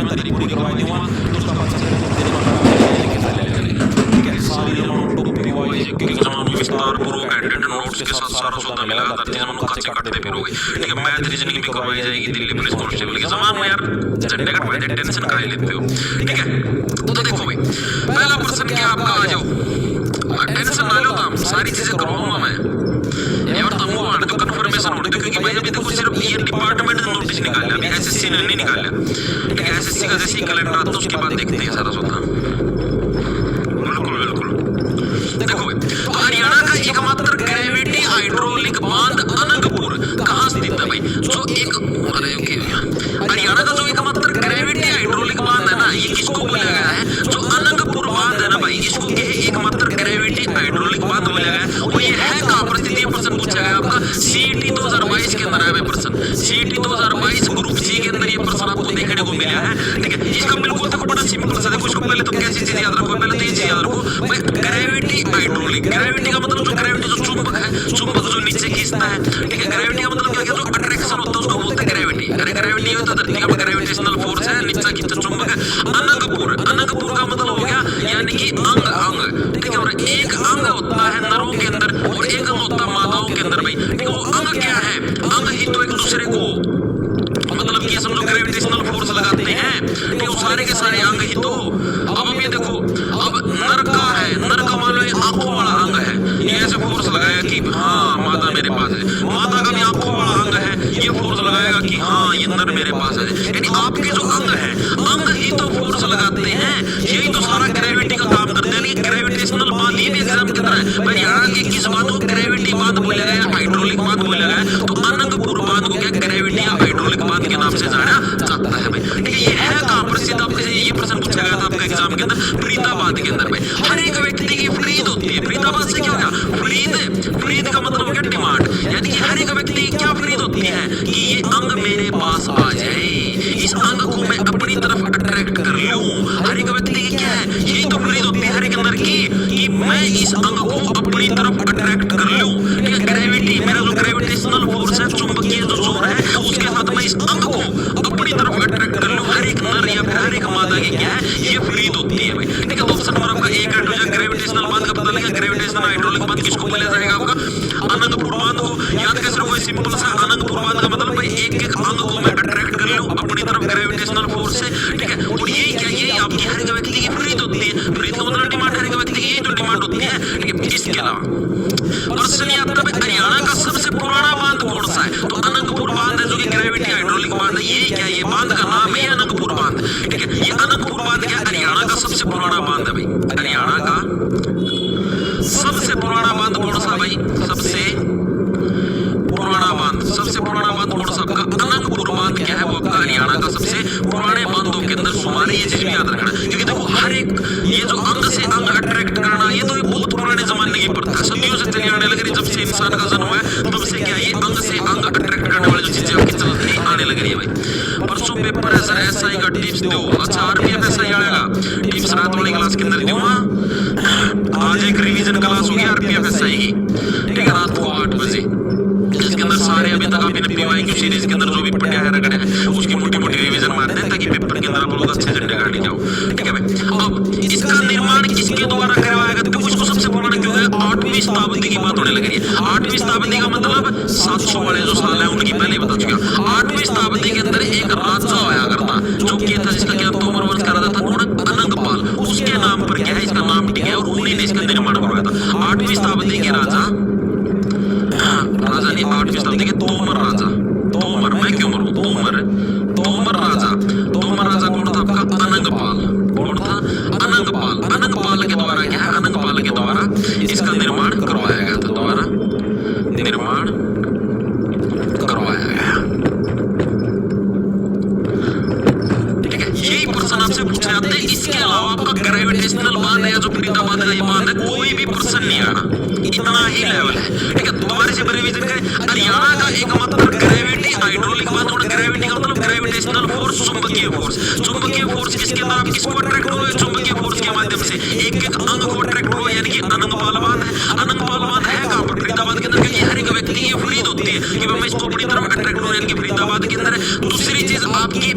ईमानदारी पूरी करवाई दूंगा तो उसका पैसा लेके चले। ठीक है, सारी अमाउंट टू बी वाइज के एग्जाम में विस्तार पूर्वक एडिटेड नोट्स के साथ सारा सौदा मिलेगा, ताकि हम कच्चे काटते फिरोगे। ठीक है, मैथ रीजनिंग भी करवाई जाएगी दिल्ली पुलिस कांस्टेबल के एग्जाम में। यार झंडे कटवाए थे, टेंशन काहे लेते हो। ठीक है, तो देखो भाई पहला प्रश्न क्या आपका, आ जाओ, टेंशन ना लो, काम सारी चीजें करवाऊंगा मैं। ये और तुमको आने तो कंफर्मेशन होने दो, क्योंकि भाई अभी देखो सिर्फ ये डिपार्टमेंट ने नोटिस निकाला, अभी एसएससी ने नहीं निकाला। ठीक है, एसएससी का जैसे ही कैलेंडर आता है उसके बाद देखते हैं सारा सौदा। बिल्कुल बिल्कुल। देखो भाई, तो हरियाणा का एकमात्र ग्रेविटी हाइड्रोलिक बांध अनंगपुर कहाँ स्थित है भाई? जो एक हरियाणा का जो एकमात्र ग्रेविटी हाइड्रोलिक बांध है ना, ये किसको बोला गया है? जो अनंगपुर बांध है ना भाई, इसको एकमात्र ग्रेविटी हाइड्रोलिक बांध बोला गया है। और ये है कहाँ पर स्थित? ये प्रश्न पूछा गया आपका सीईटी 2022 के अंदर है प्रश्न। सीईटी 2022 ग्रुप सी के अंदर ये प्रश्न आपको देखने को मिला है। ठीक है, इसका बिल्कुल देखो बड़ा सिंपल सा देखो, इसको पहले तो कैसी चीज याद रखो, पहले तो ये चीज याद रखो भाई, ग्रेविटी हाइड्रोलिक। ग्रेविटी का मतलब जो ग्रेविटी जो चुंबक है, चुंबक जो नीचे खींचता है। ठीक है, ग्रेविटी का मतलब क्या है? जो अट्रैक्शन होता है उसको बोलते हैं ग्रेविटी। अरे ग्रेविटी होता है धरती का ग्रेविटेशनल फोर्स है, नीचे खींचता चुंबक है। अनंगपुर, अनंगपुर का मतलब हो गया यानी कि अंग अंग। ठीक है, और एक अंग होता है नरों के अंदर और एक अंग होता है मादाओं के अंदर भाई। ठीक है, वो अंग क्या है? अंग ही तो एक दूसरे को मतलब कि समझो ग्रेविटेशनल फोर्स लगाते हैं। ठीक है, सारे के सारे अंग ही तो। अब ये देखो, अब नर का है, नर का मान लो ये आंखों वाला अंग है, ये ऐसे फोर्स लगाएगा कि हाँ मादा मेरे पास है। मादा का भी आंखों वाला अंग है, ये फोर्स लगाएगा कि हाँ ये नर मेरे पास है। यानी आपके जो अंग है, अंग ही तो फोर्स लगाते हैं, यही तो सारा ग्रेविटी का काम करते हैं। ग्रेविटेशनल बांध ये भी एग्जाम के अंदर है भाई। यहाँ के किस बात को ग्रेविटी बांध बोला गया, हाइड्रोलिक बांध बोला गया, तो अनंगपुर बांध को क्या ग्रेविटी या हाइड्रोलिक बांध के नाम से जाना जाता है भाई। ठीक है, ये है कहाँ पर स्थित? आपसे ये प्रश्न पूछा गया था आपका एग्जाम के अंदर, फरीदाबाद के अंदर भाई। हर एक व्यक्ति की फ्रीद होती है। फरीदाबाद से क्या हो गया? फ्रीद, फ्रीद का मतलब हो गया डिमांड, यानी कि हर एक व्यक्ति की क्या फ्रीद होती है कि ये अंग मेरे पास आ जाए, इस अंग को मैं अपनी तरफ अट्रैक्ट कर लूं। हर एक व्यक्ति की क्या है? यही तो फ्रीद होती है हर एक अंदर की, कि मैं इस अंग को अपनी तरफ अट्रैक्ट कर लूं। ठीक है, ग्रेविटी, मेरा जो ग्रेविटेशनल फोर्स है, चुंबकीय जो जोर है, उसके साथ मैं इस अंग को अपनी तरफ अट्रैक्ट कर लूं। हर एक नर या फिर हर एक मादा की क्या है? ये फ्रीद होती है भाई। ठीक है, तो ऑप्शन नंबर आपका एक हाइड्रोजन ग्रेविटेशनल बांध का पता लगा। ग्रेविटेशनल हाइड्रोलिक बांध किसको बोला जाएगा आपका? अनंगपुर बांध को। याद कैसे रखो? सिंपल सा, अनंगपुर बांध का मतलब भाई एक एक अंग को मैं अट्रैक्ट कर लूं अपनी तरफ ग्रेविटेशनल फोर्स से। ठीक है, और यही क्या, यही आपकी हर एक व्यक्ति की फ्रीद होती है। फ्रीद का मतलब डिमांड, हर एक व्यक्ति की यही तो डिमांड होती है। ठीक है, इसके अलावा प्रश्न ये आता है हरियाणा का सबसे पुराना बांध कौन सा है? तो अनंगपुर बांध है, जो कि ग्रेविटी हाइड्रोलिक बांध है। ये क्या, ये बांध का नाम है अनंगपुर बांध। ठीक है, ये अनंगपुर बांध क्या हरियाणा का सबसे पुराना बांध है भाई। हरियाणा का सबसे पुराना बांध कौन सा भाई? सबसे पुराना बांध, सबसे पुराना बांध कौन सा आपका? अनंगपुर बांध क्या है? वो आपका हरियाणा का सबसे पुराने बांधों के अंदर शुमार है। ये चीज भी याद रखना, क्योंकि देखो हर एक ये जो अंग से अंग अट्रैक्ट करना, ये तो बहुत पुराने जमाने की प्रथा है, सदियों से चली आने लग रही। जब से इंसान का जन्म हुआ है तब से क्या ये अंग से अंग अट्रैक्ट करने वाली जो चीजें आपकी चलती आने लग रही है भाई। परसों पेपर है सर, एसआई का टिप्स दो। अच्छा, आरपीएफ एसआई आएगा, टिप्स रात वाली क्लास के अंदर दूंगा। आज एक रिवीजन क्लास होगी आरपीएफ एसआई की। ठीक है, रात को 8 बजे, जिसके अंदर सारे अभी तक आपने पीवाईक्यू सीरीज के अंदर जो भी पढ़ा है रगड़े हैं उसकी मोटी मोटी रिवीजन मारते हैं, ताकि पेपर के अंदर आप लोग अच्छे झंडे गाड़ी जाओ। ठीक है भाई, अब इसका निर्माण किसके द्वारा करवाया गया? देखो इसको सबसे पुराना क्यों है? 8वीं शताब्दी की बात होने लग रही है। 8वीं शताब्दी का मतलब 700 वाले जो साल है उनकी पहले बता चुका। 8वीं शताब्दी के अंदर एक राजा आया करता जो कि था, जिसका क्या तोमर वंश का राजा था अनंगपाल। उसके नाम पर क्या है, इसका नाम ठीक है, और उन्हीं ने इसका निर्माण करवाया था। 8वीं शताब्दी के राजा नहीं, 8वीं शताब्दी के तोमर राजा, तोमर, मैं क्यों मरूं, तोमर, तोमर राजा। तोमर राजा कौन था आपका? अनंगपाल। कौन था? अनंगपाल। अनंगपाल के द्वारा क्या है? अनंगपाल के द्वारा इसका निर्माण करवाया गया था, द्वारा निर्माण करवाया गया। ठीक है, यही प्रश्न आपसे पूछे जाते हैं। इसके अलावा आपका ग्रेविटेशनल बांध या जो फरीदाबाद का ये बांध है, कोई भी प्रश्न नहीं आना, इतना ही लेवल है। ठीक है, दोबारा से रिवीजन करें। हरियाणा का एकमात्र ग्रेविटी हाइड्रोलिक बांध, और ग्रेविटी का मतलब ग्रेविटेशनल फोर्स, चुंबकीय फोर्स। चुंबकीय फोर्स किसके अंदर आप किसको अट्रैक्ट हो? चुंबकीय फोर्स के माध्यम से एक एक अंग को अट्रैक्ट हो, यानी कि अनंगपाल बांध है। अनंगपाल बांध है कहां पर? फरीदाबाद के अंदर, क्योंकि हर एक व्यक्ति की फ्रीद होती है कि मैं इसको अपनी तरफ अट्रैक्ट हो, यानी कि फरीदाबाद के अंदर है। दूसरी चीज आपकी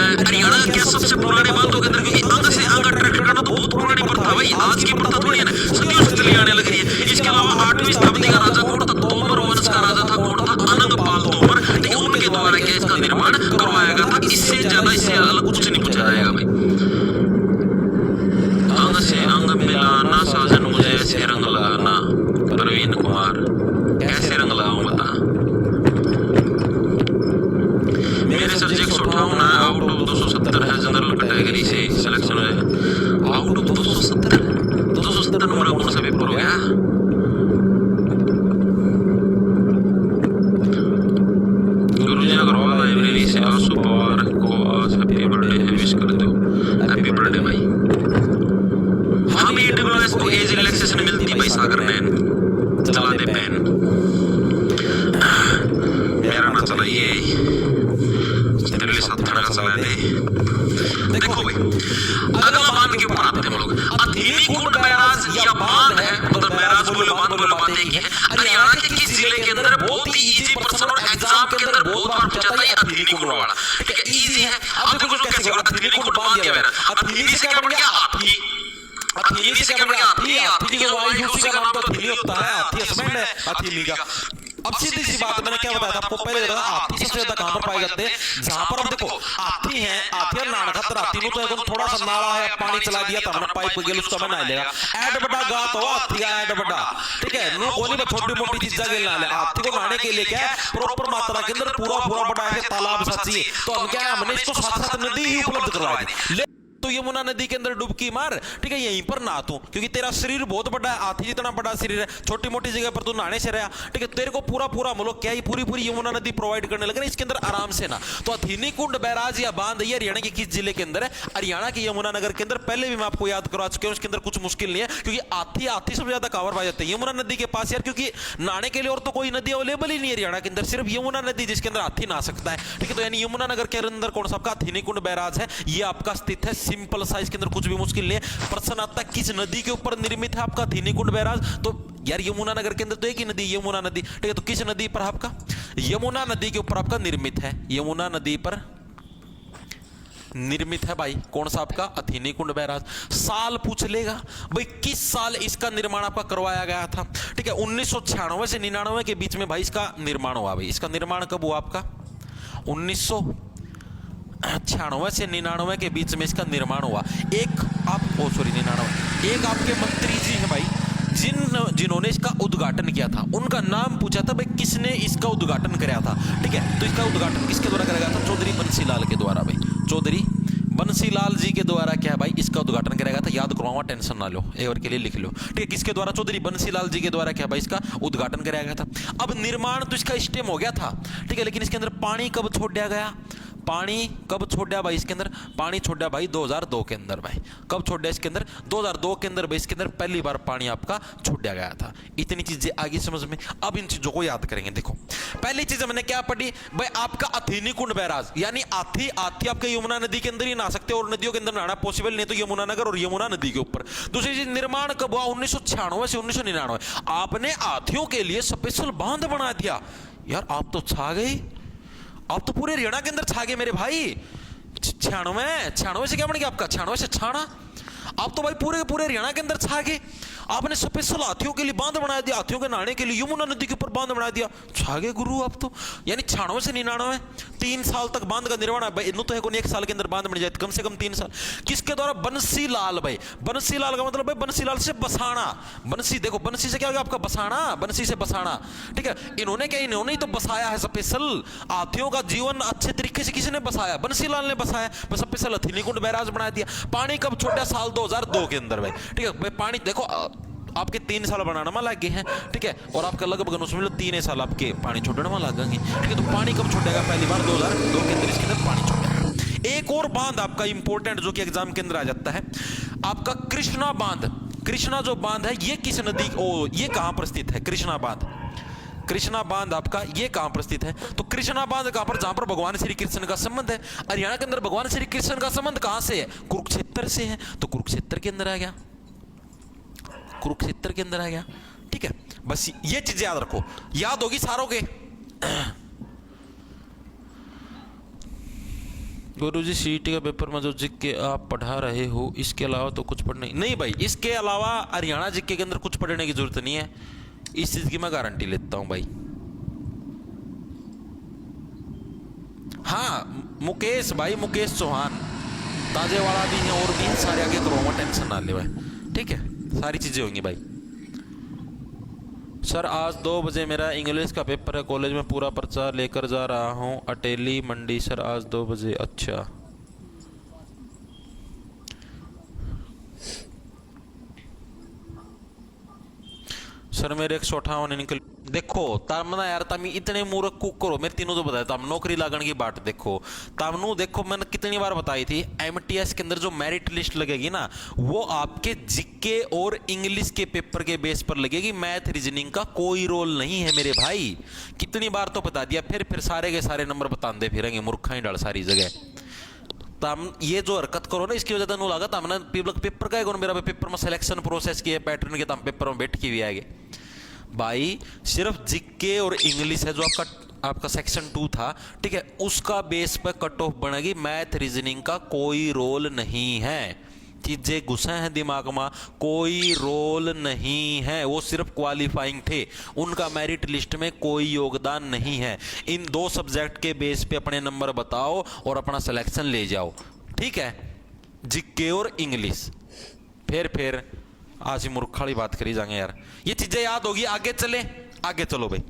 हरियाणा के सबसे पुराने बांधों के अंदर, क्योंकि अंग से अंग अट्रैक्ट करना तो बहुत पुरानी प्रथा भाई, आज की प्रथा थोड़ी है ना, सदियों से चली आने लग रही है। इसके अलावा 8वीं शताब्दी का राजा कौन था? तोमर वंश का राजा था, कौन था? आनंदपाल तोमर। ठीक है, उनके द्वारा क्या इसका निर्माण करवाया गया था। इससे ज्यादा, इससे अलग कुछ नहीं पूछा जाएगा भाई। अंग से अंग मिलाना साजन मुझे ऐसे रंग लगाना, प्रवीण कुमार कैसे रंग लगाऊं बता। मेरे सब्जेक्ट 58 आउट ऑफ 270 है, जनरल कैटेगरी से सिलेक्शन है। आउट ऑफ 270 नंबर कौन सा पेपर हो गया? गुरुजी अग्रवाल लाइब्रेरी से आशु पवार को आज हैप्पी बर्थडे है, विश कर दो। हैप्पी बर्थडे भाई। हम EWS को एज रिलैक्सेशन मिलती भाई। सागर नैन चला दे पेन, मेरा ना चलाइए, तेरे लिए साथ खड़ा चला दे। देखो भाई, अगला बांध के ऊपर आते हैं हम लोग। अथीनी कुंड बैराज या बांध है, मतलब बैराज बोलो बात एक है। हरियाणा के किस जिले के अंदर? बहुत ही इजी प्रश्न और एग्जाम के अंदर बहुत बार पूछा था ये अथीनी कुंड वाला। ठीक है, इजी है। अब देखो कैसे होगा। अथीनी कुंड बांध दिया मेरा। अथीनी से क्या बन गया? हाथी। अथीनी से क्या बन गया? हाथी। हाथी की वायु उसी का नाम तो अथीनी होता है। हाथी हस्बैंड है अथीनी का। अब सीधी सी बात, मैंने क्या बताया था आपको पहले, बताया हाथी सबसे ज्यादा कहां पर पाए जाते हैं? जहां पर हम देखो हाथी है, हाथी और नानखतर हाथी नु तो एक थोड़ा सा नाला है, पानी चला दिया तो हमने पाइप गेल उसका बना लेगा। ऐड बड़ा गा तो हाथी का ऐड बड़ा। ठीक है, नो कोली में छोटी मोटी चीज गेल ना ले। हाथी को नहाने के लिए क्या है, प्रॉपर मात्रा के अंदर पूरा बड़ा है तालाब सा चाहिए। तो हम क्या है, हमने इसको साथ-साथ नदी ही उपलब्ध करवा दी। तो यमुना नदी के अंदर डुबकी मार, ठीक है, यहीं पर नहा तू, क्योंकि तेरा शरीर बहुत बड़ा है, हाथी जितना बड़ा शरीर है, छोटी मोटी जगह पर तू नहाने से रहा। ठीक है, तेरे को पूरा मतलब क्या, पूरी यमुना नदी प्रोवाइड करने लगे इसके अंदर आराम से ना। तो अथीनी कुंड बैराज या बांध ये हरियाणा के किस जिले के अंदर है? हरियाणा के यमुनानगर के अंदर। पहले भी मैं आपको याद करवा चुके हैं, उसके अंदर कुछ मुश्किल नहीं है, क्योंकि हाथी सबसे ज्यादा कवर पाए जाते हैं यमुना नदी के पास यार, क्योंकि नहाने के लिए और तो कोई नदी अवेलेबल ही नहीं है हरियाणा के अंदर, सिर्फ यमुना नदी जिसके अंदर हाथी नहा सकता है। ठीक है, तो यानी यमुनानगर के अंदर कौन सा आपका अथीनी कुंड बैराज है, ये आपका स्थित है। सिंपल सा, इसके अंदर कुछ भी मुश्किल नहीं है। प्रश्न आता है किस नदी के ऊपर निर्मित है आपका अथीनी कुंड बैराज? तो यार यमुनानगर के अंदर तो एक ही नदी, यमुना नदी। ठीक है, तो किस नदी पर आपका? यमुना नदी के ऊपर आपका निर्मित है। यमुना नदी पर निर्मित है भाई कौन सा आपका? अथीनी कुंड बैराज। साल पूछ लेगा भाई, किस साल इसका निर्माण आपका करवाया गया था? ठीक है, 1996 से 99 के बीच में भाई इसका निर्माण हुआ। भाई इसका निर्माण कब हुआ आपका? 1996 से 99 के बीच में इसका निर्माण हुआ। एक आपके मंत्री जी हैं भाई, जिन्होंने इसका उद्घाटन किया था, उनका नाम पूछा था भाई किसने इसका उद्घाटन कराया था। ठीक है, तो इसका उद्घाटन किसके द्वारा कराया गया था? चौधरी बंसीलाल के द्वारा भाई। चौधरी बंसीलाल जी के द्वारा क्या है भाई इसका उद्घाटन कराया गया था। याद करवाऊंगा, टेंशन ना लो, एक बार के लिए लिख लो। ठीक है, किसके द्वारा? चौधरी बंसीलाल जी के द्वारा क्या भाई इसका उद्घाटन कराया गया था। अब निर्माण तो इसका स्टेम हो गया था, ठीक है, लेकिन इसके अंदर पानी कब छोड़ दिया गया? पानी कब छोड़ दिया भाई इसके अंदर? पानी छोड़ दिया भाई 2002 के अंदर भाई। कब छोड़ दिया इसके अंदर? 2002 के अंदर भाई इसके अंदर पहली बार पानी आपका छोड़ दिया गया था। इतनी चीजें आगे समझ में। अब इन चीजों को याद करेंगे। देखो पहली चीज हमने क्या पढ़ी भाई, आपका अथीनी कुंड बैराज, यानी हाथी आपके यमुना नदी के अंदर ही नहा सकते और नदियों के अंदर नहाना पॉसिबल नहीं, तो यमुनानगर और यमुना नदी के ऊपर। दूसरी चीज, निर्माण कब हुआ? 1996 से 1999। आपने हाथियों के लिए स्पेशल बांध बना दिया। यार आप तो छा गए, आप तो पूरे हरियाणा के अंदर छा गए मेरे भाई। 96 से क्या बन गया आपका? 96 से छाना। आप तो भाई पूरे हरियाणा के अंदर छा गए। आपने स्पेशल हाथियों के लिए बांध बना दिया, हाथियों के नहाने के लिए यमुना नदी के ऊपर बांध बना दिया। छा गए गुरु आप तो। यानी 96 से 99 3 साल तक बांध का निर्माण है। इन्हों तो है कोई एक साल के अंदर बांध बन जाए, कम से कम 3 साल। किसके द्वारा? बंसीलाल भाई। बंसीलाल का मतलब भाई बंसीलाल से बसाना। बंसी, देखो बंसी से क्या हो गया आपका? बसाना। बंसी से बसाना। ठीक है, इन्होंने ही तो बसाया है स्पेशल। हाथियों का जीवन अच्छे तरीके से किसने बसाया? बंसीलाल ने बसाया। बस स्पेशल अथीनी कुंड बैराज बना दिया। पानी कब छोड़ा? साल 2002 के अंदर भाई। ठीक है भाई, पानी देखो आपके 3 साल बनाने में लग गए हैं। ठीक है, और आपका लगभग उसमें 3 साल आपके पानी छोड़ने में लगेंगे। ठीक है, तो पानी कब छोड़ेगा? पहली बार 2002 के अंदर इसके अंदर पानी छोड़ेगा। एक और बांध आपका इंपॉर्टेंट जो कि एग्जाम के अंदर आ जाता है, आपका कृष्णा बांध। कृष्णा जो बांध है ये किस नदी, ये कहां पर स्थित है? कृष्णा बांध। कृष्णा बांध आपका ये कहां पर स्थित है? तो कृष्णा बांध कहां पर? जहां पर भगवान श्री कृष्ण का संबंध है। हरियाणा के अंदर भगवान श्री कृष्ण का संबंध कहां से है? कुरुक्षेत्र से है। तो कुरुक्षेत्र के अंदर आ गया, कुरुक्षेत्र के अंदर आ गया। ठीक है, बस ये चीजें याद रखो, याद होगी सारों के। गुरुजी सीईटी का पेपर में जो जीके आप पढ़ा रहे हो इसके अलावा तो कुछ पढ़ने नहीं भाई, इसके अलावा हरियाणा जीके के अंदर कुछ पढ़ने की जरूरत नहीं है, इस चीज की मैं गारंटी लेता हूं भाई। हाँ मुकेश भाई, मुकेश चौहान ताजेवाड़ा भी है और भी है सारे, आगे करो टेंशन ना ले भाई, ठीक है सारी चीजें होंगी भाई। सर आज 2 बजे मेरा इंग्लिश का पेपर है, कॉलेज में पूरा पर्चा लेकर जा रहा हूँ अटेली मंडी। सर आज 2 बजे। अच्छा सर मेरे 158 निकल। देखो तमना यार तम इतने मूर्ख कुक करो, मेरे तीनों तो बताया तम नौकरी लागण की बात देखो तमनु। देखो मैंने कितनी बार बताई थी, एमटीएस के अंदर जो मेरिट लिस्ट लगेगी ना वो आपके जीके और इंग्लिश के पेपर के बेस पर लगेगी, मैथ रीजनिंग का कोई रोल नहीं है मेरे भाई। कितनी बार तो बता दिया, फिर सारे के सारे नंबर बताते फिरेंगे मूर्खा ही डाल सारी जगह। तम ये जो हरकत करो ना इसकी वजह से लगा तमने पेपर का है मेरा पेपर में सिलेक्शन प्रोसेस की है पैटर्न के, तम पेपर में बैठ के भी आएंगे भाई। सिर्फ जीके और इंग्लिश है जो आपका सेक्शन 2 था, ठीक है, उसका बेस पर कट ऑफ बनेगी, मैथ रीजनिंग का कोई रोल नहीं है। चीजें घुसे हैं दिमाग में, कोई रोल नहीं है, वो सिर्फ क्वालिफाइंग थे, उनका मेरिट लिस्ट में कोई योगदान नहीं है। इन 2 सब्जेक्ट के बेस पे अपने नंबर बताओ और अपना सिलेक्शन ले जाओ, ठीक है, जीके और इंग्लिश। फिर आज ही मूर्खाली बात करी जाएंगे यार, ये चीजें याद होगी। आगे चले, आगे चलो भाई।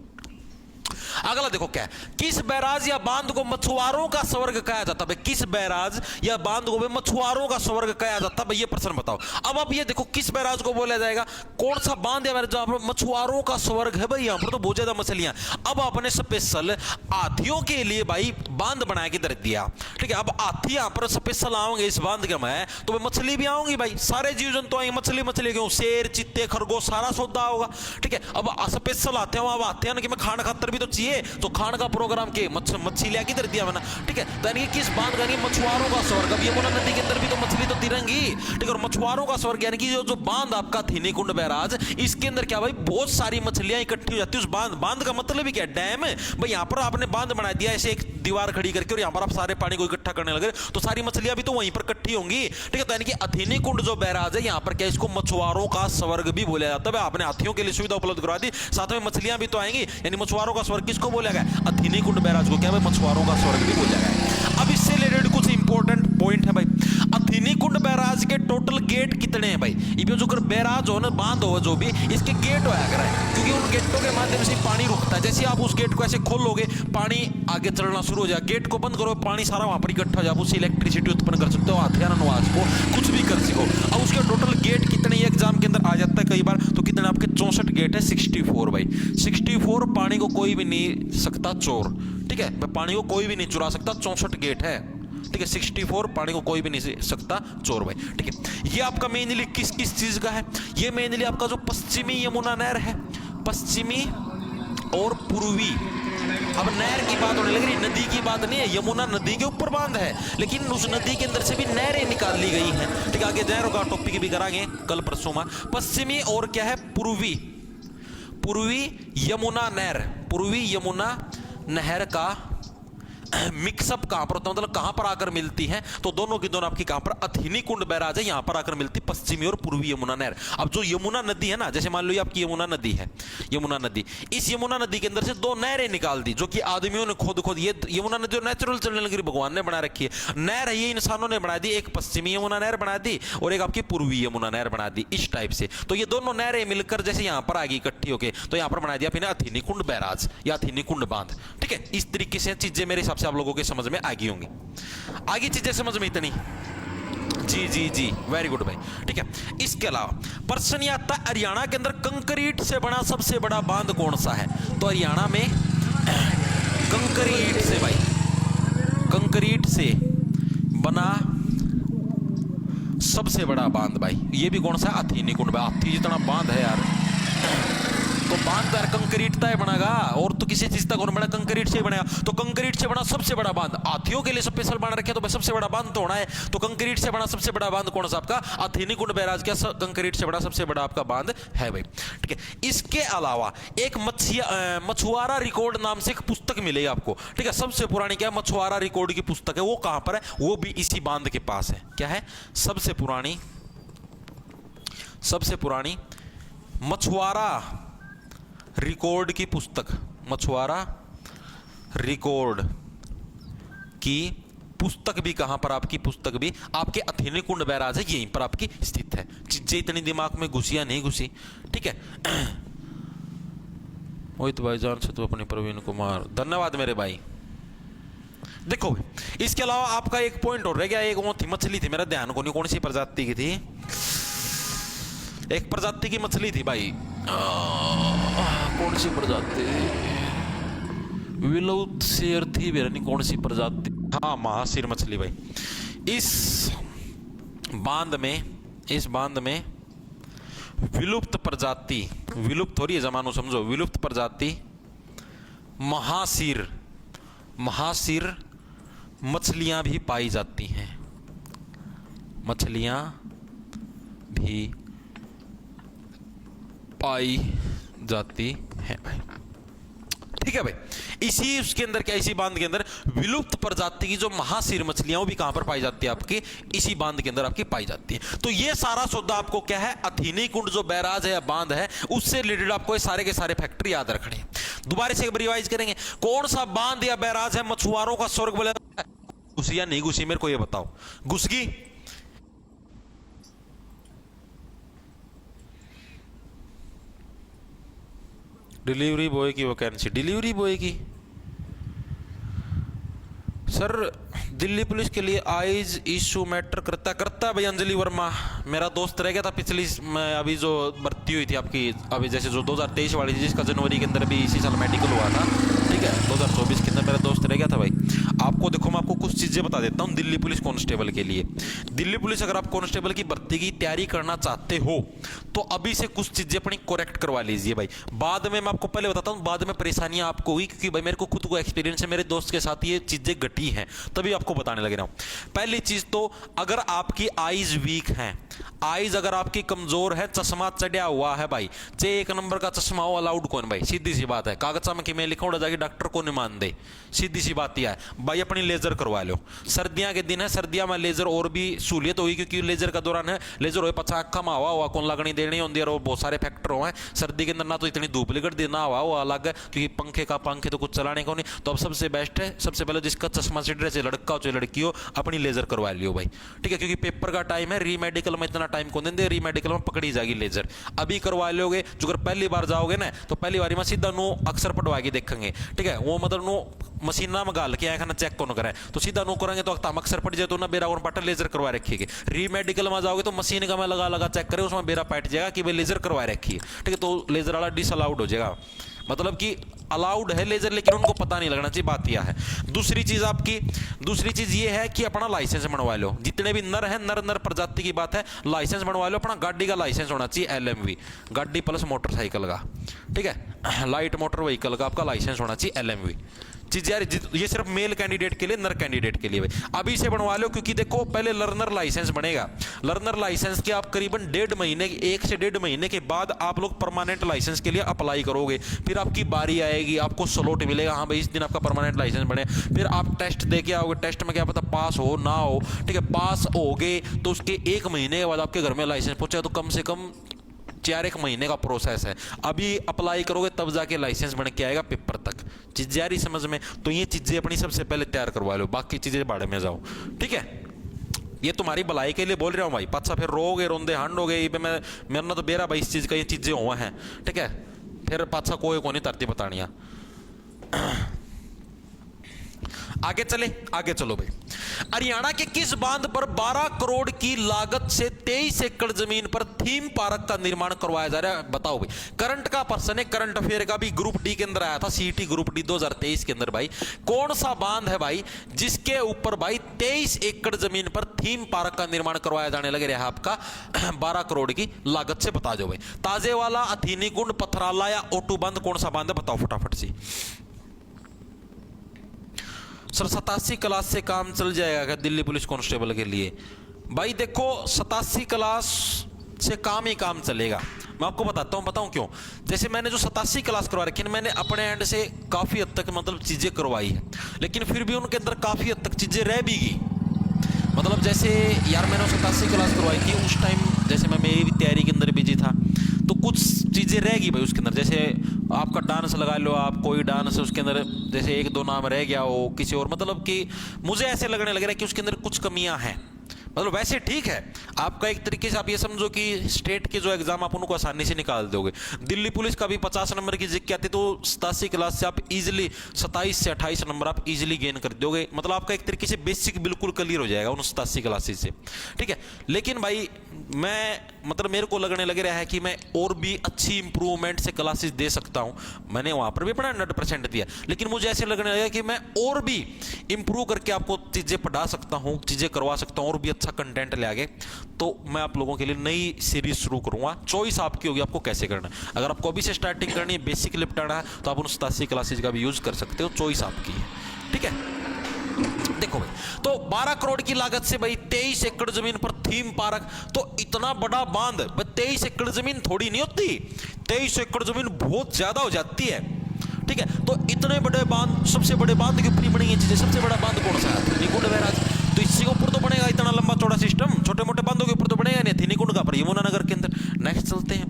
अगला देखो क्या है, किस बैराज या बांध को मछुआरों का स्वर्ग कहा जाता है? किस बैराज या बांध को मछुआरों का स्वर्ग कहा जाता है? ये प्रश्न बताओ। अब आप ये देखो किस बैराज को बोला जाएगा, कौन सा बांध या जहां पर मछुआरों का स्वर्ग है भाई, यहां पर तो बहुत ज्यादा मछलियां। अब आपने स्पेशल हाथियों के लिए भाई बांध बना के दर दिया, ठीक है। अब हाथी यहां पर स्पेशल आओगे इस बांध के में तो मछली भी आओगी भाई, सारे जीव जंतु आएंगे, मछली क्यों, शेर चित्ते खरगोश सारा सौदा होगा, ठीक है। अब स्पेशल आते हैं, अब आते हैं कि मैं खान खातर भी तो चाहिए, तो खान का प्रोग्राम के मछलियां किधर दिया मैंने, ठीक है। तो यानी किस बांध का, मछुआरों का स्वर्ग। अब यमुना नदी के अंदर भी तो मछली तो तिरंगी, ठीक है, और मछुआरों का स्वर्ग यानी कि जो बांध आपका थीनी कुंड बैराज, इसके अंदर क्या भाई बहुत सारी मछलियां इकट्ठी हो जाती है उस बांध का मतलब ही क्या, डैम है भाई। यहां पर आपने बांध बना दिया ऐसे एक दीवार खड़ी करके और यहां पर आप सारे पानी को इकट्ठा करने लगे तो सारी मछलियां भी तो वहीं पर इकट्ठी होंगी, ठीक है। तो यानी कि अथीनी कुंड जो बैराज है, यहां पर क्या इसको मछुआरों का स्वर्ग भी बोला जाता है। आपने हाथियों के लिए सुविधा उपलब्ध करवा दी, साथ में मछलियां भी तो आएंगी, यानी मछुआरों का स्वर्ग किसको बोला गया, अथीनी कुंड बैराज को क्या है मछुआरों का स्वर्ग भी बोला गया। अब इससे रिलेटेड कुछ इंपॉर्टेंट पॉइंट है भाई। अथीनी कुंड बैराज के टोटल गेट कितने हैं भाई? ये जो बैराज हो ना, बांध हो जो भी, इसके गेट होया करे, क्योंकि उन गेटों के माध्यम से पानी रुकता है। जैसे आप उस गेट को ऐसे खोलोगे पानी आगे चलना शुरू हो जाए, गेट को बंद करो पानी सारा वहां पर इकट्ठा हो जाए, उससे इलेक्ट्रिसिटी उत्पन्न कर सकते हो, हथियार नवाज को कुछ भी कर सको। अब उसके टोटल गेट कितने एग्जाम के अंदर आ जाता है कई बार, तो कितने आपके 64 गेट है, 64 भाई। 64 पानी को कोई भी नहीं सकता चोर, ठीक है, पानी को कोई भी नहीं चुरा सकता, 64 गेट है, ठीक है। 64 पानी को कोई भी नहीं सकता चोर भाई, ठीक है। ये आपका मेनली किस किस चीज का है, ये मेनली आपका जो पश्चिमी यमुना नहर है, पश्चिमी और पूर्वी। अब नहर की बात होने लग रही, नदी की बात नहीं है, यमुना नदी के ऊपर बांध है, लेकिन उस नदी के अंदर से भी नहरें निकाल ली गई हैं, ठीक है। आगे नहरों का टॉपिक भी कराएंगे कल परसों में। पश्चिमी और क्या है, पूर्वी, पूर्वी यमुना नहर, पूर्वी यमुना नहर का मिक्सअप कहां पर होता है, मतलब कहां पर आकर मिलती है, तो दोनों की दोनों आपकी कहां पर, अथीनी कुंड बैराज है, यहां पर आकर मिलती पश्चिमी और पूर्वी यमुना नहर। अब जो यमुना नदी है ना, जैसे मान लो ये आपकी यमुना नदी है, यमुना नदी, इस यमुना नदी के अंदर से 2 नहरें निकाल दी, जो कि आदमियों ने खुद ये यमुना नदी नेचुरल चलने लगी, भगवान ने बना रखी है। नहर है ये इंसानों ने बना दी, एक पश्चिमी यमुना नहर बना दी और एक आपकी पूर्वी यमुना नहर बना दी, इस टाइप से। तो ये दोनों नहरें मिलकर जैसे यहां पर आ गई इकट्ठी होके, तो यहां पर बना दिया फिर अथीनी कुंड बैराज या अथीनी कुंड बांध, ठीक है। इस तरीके से चीजें मेरे हिसाब से आप लोगों के समझ में आ गई होंगी। आगे चीजें समझ में इतनी, जी जी जी वेरी गुड भाई, ठीक है। इसके अलावा प्रश्न आता है हरियाणा के अंदर कंक्रीट से बना सबसे बड़ा बांध कौन सा है? तो हरियाणा में कंक्रीट से भाई, कंक्रीट से बना सबसे बड़ा बांध भाई, ये भी कौन सा है, अथीनी कुंड। हाथी जितना बांध है यार, देखो बांध तो यार कंक्रीट का बनेगा, और तो किसी चीज का कौन बड़ा कंक्रीट से बनेगा। तो कंक्रीट से बना सबसे बड़ा बांध हाथियों के लिए स्पेशल बना रखे, तो भाई सबसे बड़ा बांध तो होना है। तो कंक्रीट से बना सबसे बड़ा बांध कौन सा आपका अथेनी कुंड बैराज का कंक्रीट से बड़ा सबसे बड़ा आपका बांध है भाई। ठीक है, इसके अलावा एक मछुआरा रिकॉर्ड नाम से एक पुस्तक मिलेगी आपको। ठीक है, सबसे पुरानी क्या है, मछुआरा रिकॉर्ड की पुस्तक है। वो कहां पर है, वो भी इसी बांध के पास है। क्या है, सबसे पुरानी मछुआरा रिकॉर्ड की पुस्तक, मछुआरा रिकॉर्ड की पुस्तक भी कहां पर, आपकी पुस्तक भी आपके अथेनी कुंड बैराज है, यहीं पर आपकी स्थित है। चीजें इतनी दिमाग में घुसी या नहीं घुसी। ठीक है, वही तो भाईजान से तो अपने प्रवीण कुमार, धन्यवाद मेरे भाई। देखो इसके अलावा आपका एक पॉइंट और रह गया, एक वो थी मछली थी, मेरा ध्यान को नहीं कौन सी प्रजाति की थी, एक प्रजाति की मछली थी भाई, कौन सी प्रजाति, विलुप्त शेर थी मेरा नहीं, कौन सी प्रजाति, हाँ महाशीर मछली भाई। इस बांध में विलुप्त प्रजाति, विलुप्त हो रही है जमानो समझो, विलुप्त प्रजाति महाशीर मछलियां भी पाई जाती हैं, मछलियां भी पाई जाती है भाई। ठीक है भाई, इसी उसके अंदर क्या, इसी बांध के अंदर विलुप्त प्रजाति की जो महाशीर मछलियां वो भी कहां पर पाई जाती है, आपकी इसी बांध के अंदर आपकी पाई जाती है। तो ये सारा सौदा आपको क्या है, अथेनी कुंड जो बैराज है या बांध है उससे रिलेटेड आपको ये सारे के सारे फैक्टर याद रखने हैं। दोबारा से एक बार रिवाइज करेंगे, कौन सा बांध या बैराज है मछुआरों का स्वर्ग बोला, घुसी या नहीं घुसी, मेरे को ये बताओ, घुस गई, डिलीवरी बॉय की वैकेंसी, डिलीवरी बॉय की सर दिल्ली पुलिस के लिए आइज इशू मैटर करता है भाई। अंजलि वर्मा मेरा दोस्त रह गया था पिछली, अभी जो भर्ती हुई थी आपकी, अभी जैसे जो 2023 वाली जिसका जनवरी के अंदर भी इसी साल मेडिकल हुआ था। ठीक है, 2024 के अंदर मेरा दोस्त रह गया था भाई। आपको देखो मैं आपको कुछ चीजें बता देता हूँ दिल्ली पुलिस कांस्टेबल के लिए। दिल्ली पुलिस अगर आप कांस्टेबल की भर्ती की तैयारी करना चाहते हो तो अभी से कुछ चीजें अपनी करेक्ट करवा लीजिए भाई। बाद में मैं आपको पहले बताता हूँ, बाद में परेशानियां आपको हुई, क्योंकि भाई मेरे को खुद को एक्सपीरियंस है, मेरे दोस्त के साथ ये चीजें घटी हैं, तभी आपको बताने लग रहा हूं। पहली चीज तो अगर आपकी आईज वीक है, आईज अगर आपकी कमजोर है, चश्मा चढ़ा हुआ है भाई, चाहे 1 नंबर का चश्मा हो अलाउड कौन भाई, सीधी सी बात है, कागज में मैं लिखा जाके डॉक्टर को नहीं मान दे, सीधी सी बात यह है भाई। अपनी लेजर करवा लो, सर्दियां के दिन है, सर्दियां में लेजर और भी सहूलियत होगी, क्योंकि लेजर का दौरान है, लेजर हो पचा अखा में हवा कौन लगनी देनी होती है, और बहुत सारे फैक्टर हो हैं सर्दी के अंदर, ना तो इतनी धूप लिगड़ दी ना हवा अलग है, क्योंकि पंखे तो कुछ चलाने को नहीं। तो अब सबसे बेस्ट है, सबसे पहले जिसका चश्मा चढ़ रहे, लड़का हो चाहे लड़की हो, अपनी लेजर करवा लियो भाई। ठीक है, क्योंकि पेपर का टाइम है, री मेडिकल में इतना टाइम कौन देंगे, री मेडिकल में पकड़ी जाएगी लेजर। अभी करवा लोगे, जो अगर पहली बार जाओगे ना तो पहली बारी में सीधा नो अक्सर पटवा के देखेंगे। ठीक है, वो मतलब नो मशीना में गाल के आया खाना चेक कौन करे, तो सीधा नो करेंगे तो अक्ता अक्सर पड़ जाए तो ना बेरा और पाटा लेजर करवा रखिएगा। री मेडिकल में जाओगे तो मशीन का मैं लगा चेक करे, उसमें बेरा पैट जाएगा कि भाई लेजर करवा रखी है। ठीक है, तो लेजर वाला डिस अलाउड हो जाएगा, मतलब कि अलाउड है लेजर, लेकिन उनको पता नहीं लगना चाहिए, बात यह है। दूसरी चीज ये है कि अपना लाइसेंस बनवा लो, जितने भी नर है, नर प्रजाति की बात है, लाइसेंस बनवा लो। अपना गाड़ी का लाइसेंस होना चाहिए LMV, गाड़ी प्लस मोटरसाइकिल का। ठीक है, लाइट मोटर व्हीकल का आपका लाइसेंस होना चाहिए LMV चीज यार। ये सिर्फ मेल कैंडिडेट के लिए, नर कैंडिडेट के लिए भाई अभी से बनवा लो, क्योंकि देखो पहले लर्नर लाइसेंस बनेगा, लर्नर लाइसेंस के आप करीबन 1 से 1.5 महीने के बाद आप लोग परमानेंट लाइसेंस के लिए अप्लाई करोगे, फिर आपकी बारी आएगी, आपको स्लॉट मिलेगा, हाँ भाई इस दिन आपका परमानेंट लाइसेंस बने, फिर आप टेस्ट दे के आओगे, टेस्ट में क्या पता पास हो ना हो। ठीक है, पास हो गए तो उसके 1 महीने के बाद आपके घर में लाइसेंस पहुंचा, तो कम से कम 4-1 महीने का प्रोसेस है। अभी अप्लाई करोगे तब जाके लाइसेंस बन के आएगा पेपर तक, चीज जा रही समझ में। तो ये चीजें अपनी सबसे पहले तैयार करवा लो, बाकी चीजें बाड़े में जाओ। ठीक है, ये तुम्हारी भलाई के लिए बोल रहा हूँ भाई, पाछा फिर रोगे रोंदे हंड हो गए, मैं मेरा ना तो बेरा भाई इस चीज का, ये चीजें हुआ हैं। ठीक है, फिर पाछा कोई नहीं तरती बतानिया। आगे चले, आगे चलो भाई। हरियाणा के किस बांध पर 12 करोड़ की लागत से 23 एकड़ जमीन पर थीम पार्क का निर्माण करवाया जा रहा है? बताओ भाई। करंट का पर्सन है, करंट अफेयर का भी ग्रुप डी के अंदर आया था, सीईटी ग्रुप डी 2023 के अंदर भाई। कौन सा बांध है भाई जिसके ऊपर भाई 23 एकड़ जमीन पर थीम पार्क का निर्माण करवाया जाने लगे रहा आपका 12 करोड़ की लागत से? बता दो भाई। ताजेवाला, अथीनी कुंड, पथराला या ओटू बांध, कौन सा बांध है? बताओ फटाफट से। सर 87 क्लास से काम चल जाएगा क्या दिल्ली पुलिस कांस्टेबल के लिए? भाई देखो 87 क्लास से काम ही काम चलेगा। मैं आपको बताता हूँ, बताऊँ क्यों। जैसे मैंने जो 87 क्लास करवा रखी है, मैंने अपने एंड से काफ़ी हद तक मतलब चीज़ें करवाई है, लेकिन फिर भी उनके अंदर काफ़ी हद तक चीज़ें रह भी गई। मतलब जैसे यार मैंने 87 क्लास करवाई थी, उस टाइम जैसे मैं मेरी भी तैयारी के अंदर बिजी था, तो कुछ चीज़ें रह गई भाई उसके अंदर। जैसे आपका डांस लगा लो, आप कोई डांस उसके अंदर जैसे एक दो नाम रह गया हो किसी और, मतलब कि मुझे ऐसे लगने लग रहा है कि उसके अंदर कुछ कमियां हैं। मतलब वैसे ठीक है, आपका एक तरीके से आप ये समझो कि स्टेट के जो एग्जाम आप उनको आसानी से निकाल दोगे। दिल्ली पुलिस का भी 50 नंबर की जिक्र आती है, तो 87 क्लास से आप इजीली 27 से 28 नंबर आप इजीली गेन कर दोगे। मतलब आपका एक तरीके से बेसिक बिल्कुल क्लियर हो जाएगा उन 87 क्लासेस से, ठीक है। लेकिन भाई मैं मतलब मेरे को लगने लग रहा है कि मैं और भी अच्छी इंप्रूवमेंट से क्लासेस दे सकता हूं। मैंने वहां पर भी अपना 100% दिया, लेकिन मुझे ऐसे लगने लगा कि मैं और भी इंप्रूव करके आपको चीजें पढ़ा सकता हूं, चीजें करवा सकता हूं, और भी अच्छा कंटेंट ले आगे। तो मैं आप लोगों के लिए नई सीरीज शुरू करूंगा। चॉइस आपकी होगी, आपको कैसे करना है। अगर आपको अभी से स्टार्टिंग करनी है, बेसिक निपटाना है, तो आप उन 87 क्लासेज का भी यूज कर सकते हो। चॉइस आपकी है, ठीक है। देखो भाई, तो 12 करोड़ की लागत से भाई 23 एकड़ जमीन पर थीम पार्क, तो इतना बड़ा बांध। 23 एकड़ जमीन थोड़ी नहीं होती, 23 एकड़ जमीन बहुत ज्यादा हो जाती है, ठीक है। तो इतने बड़े बांध, सबसे बड़े बांध के ऊपर ही बनेंगी चीजें। सबसे बड़ा बांध कौन सा है? निकुंड बैराज। तो इसी के ऊपर तो बनेगा इतना लंबा चौड़ा सिस्टम। छोटे मोटे बांधों के ऊपर तो बनेगा नहीं। निकुंड का पर यमुनानगर के अंदर। नेक्स्ट चलते हैं।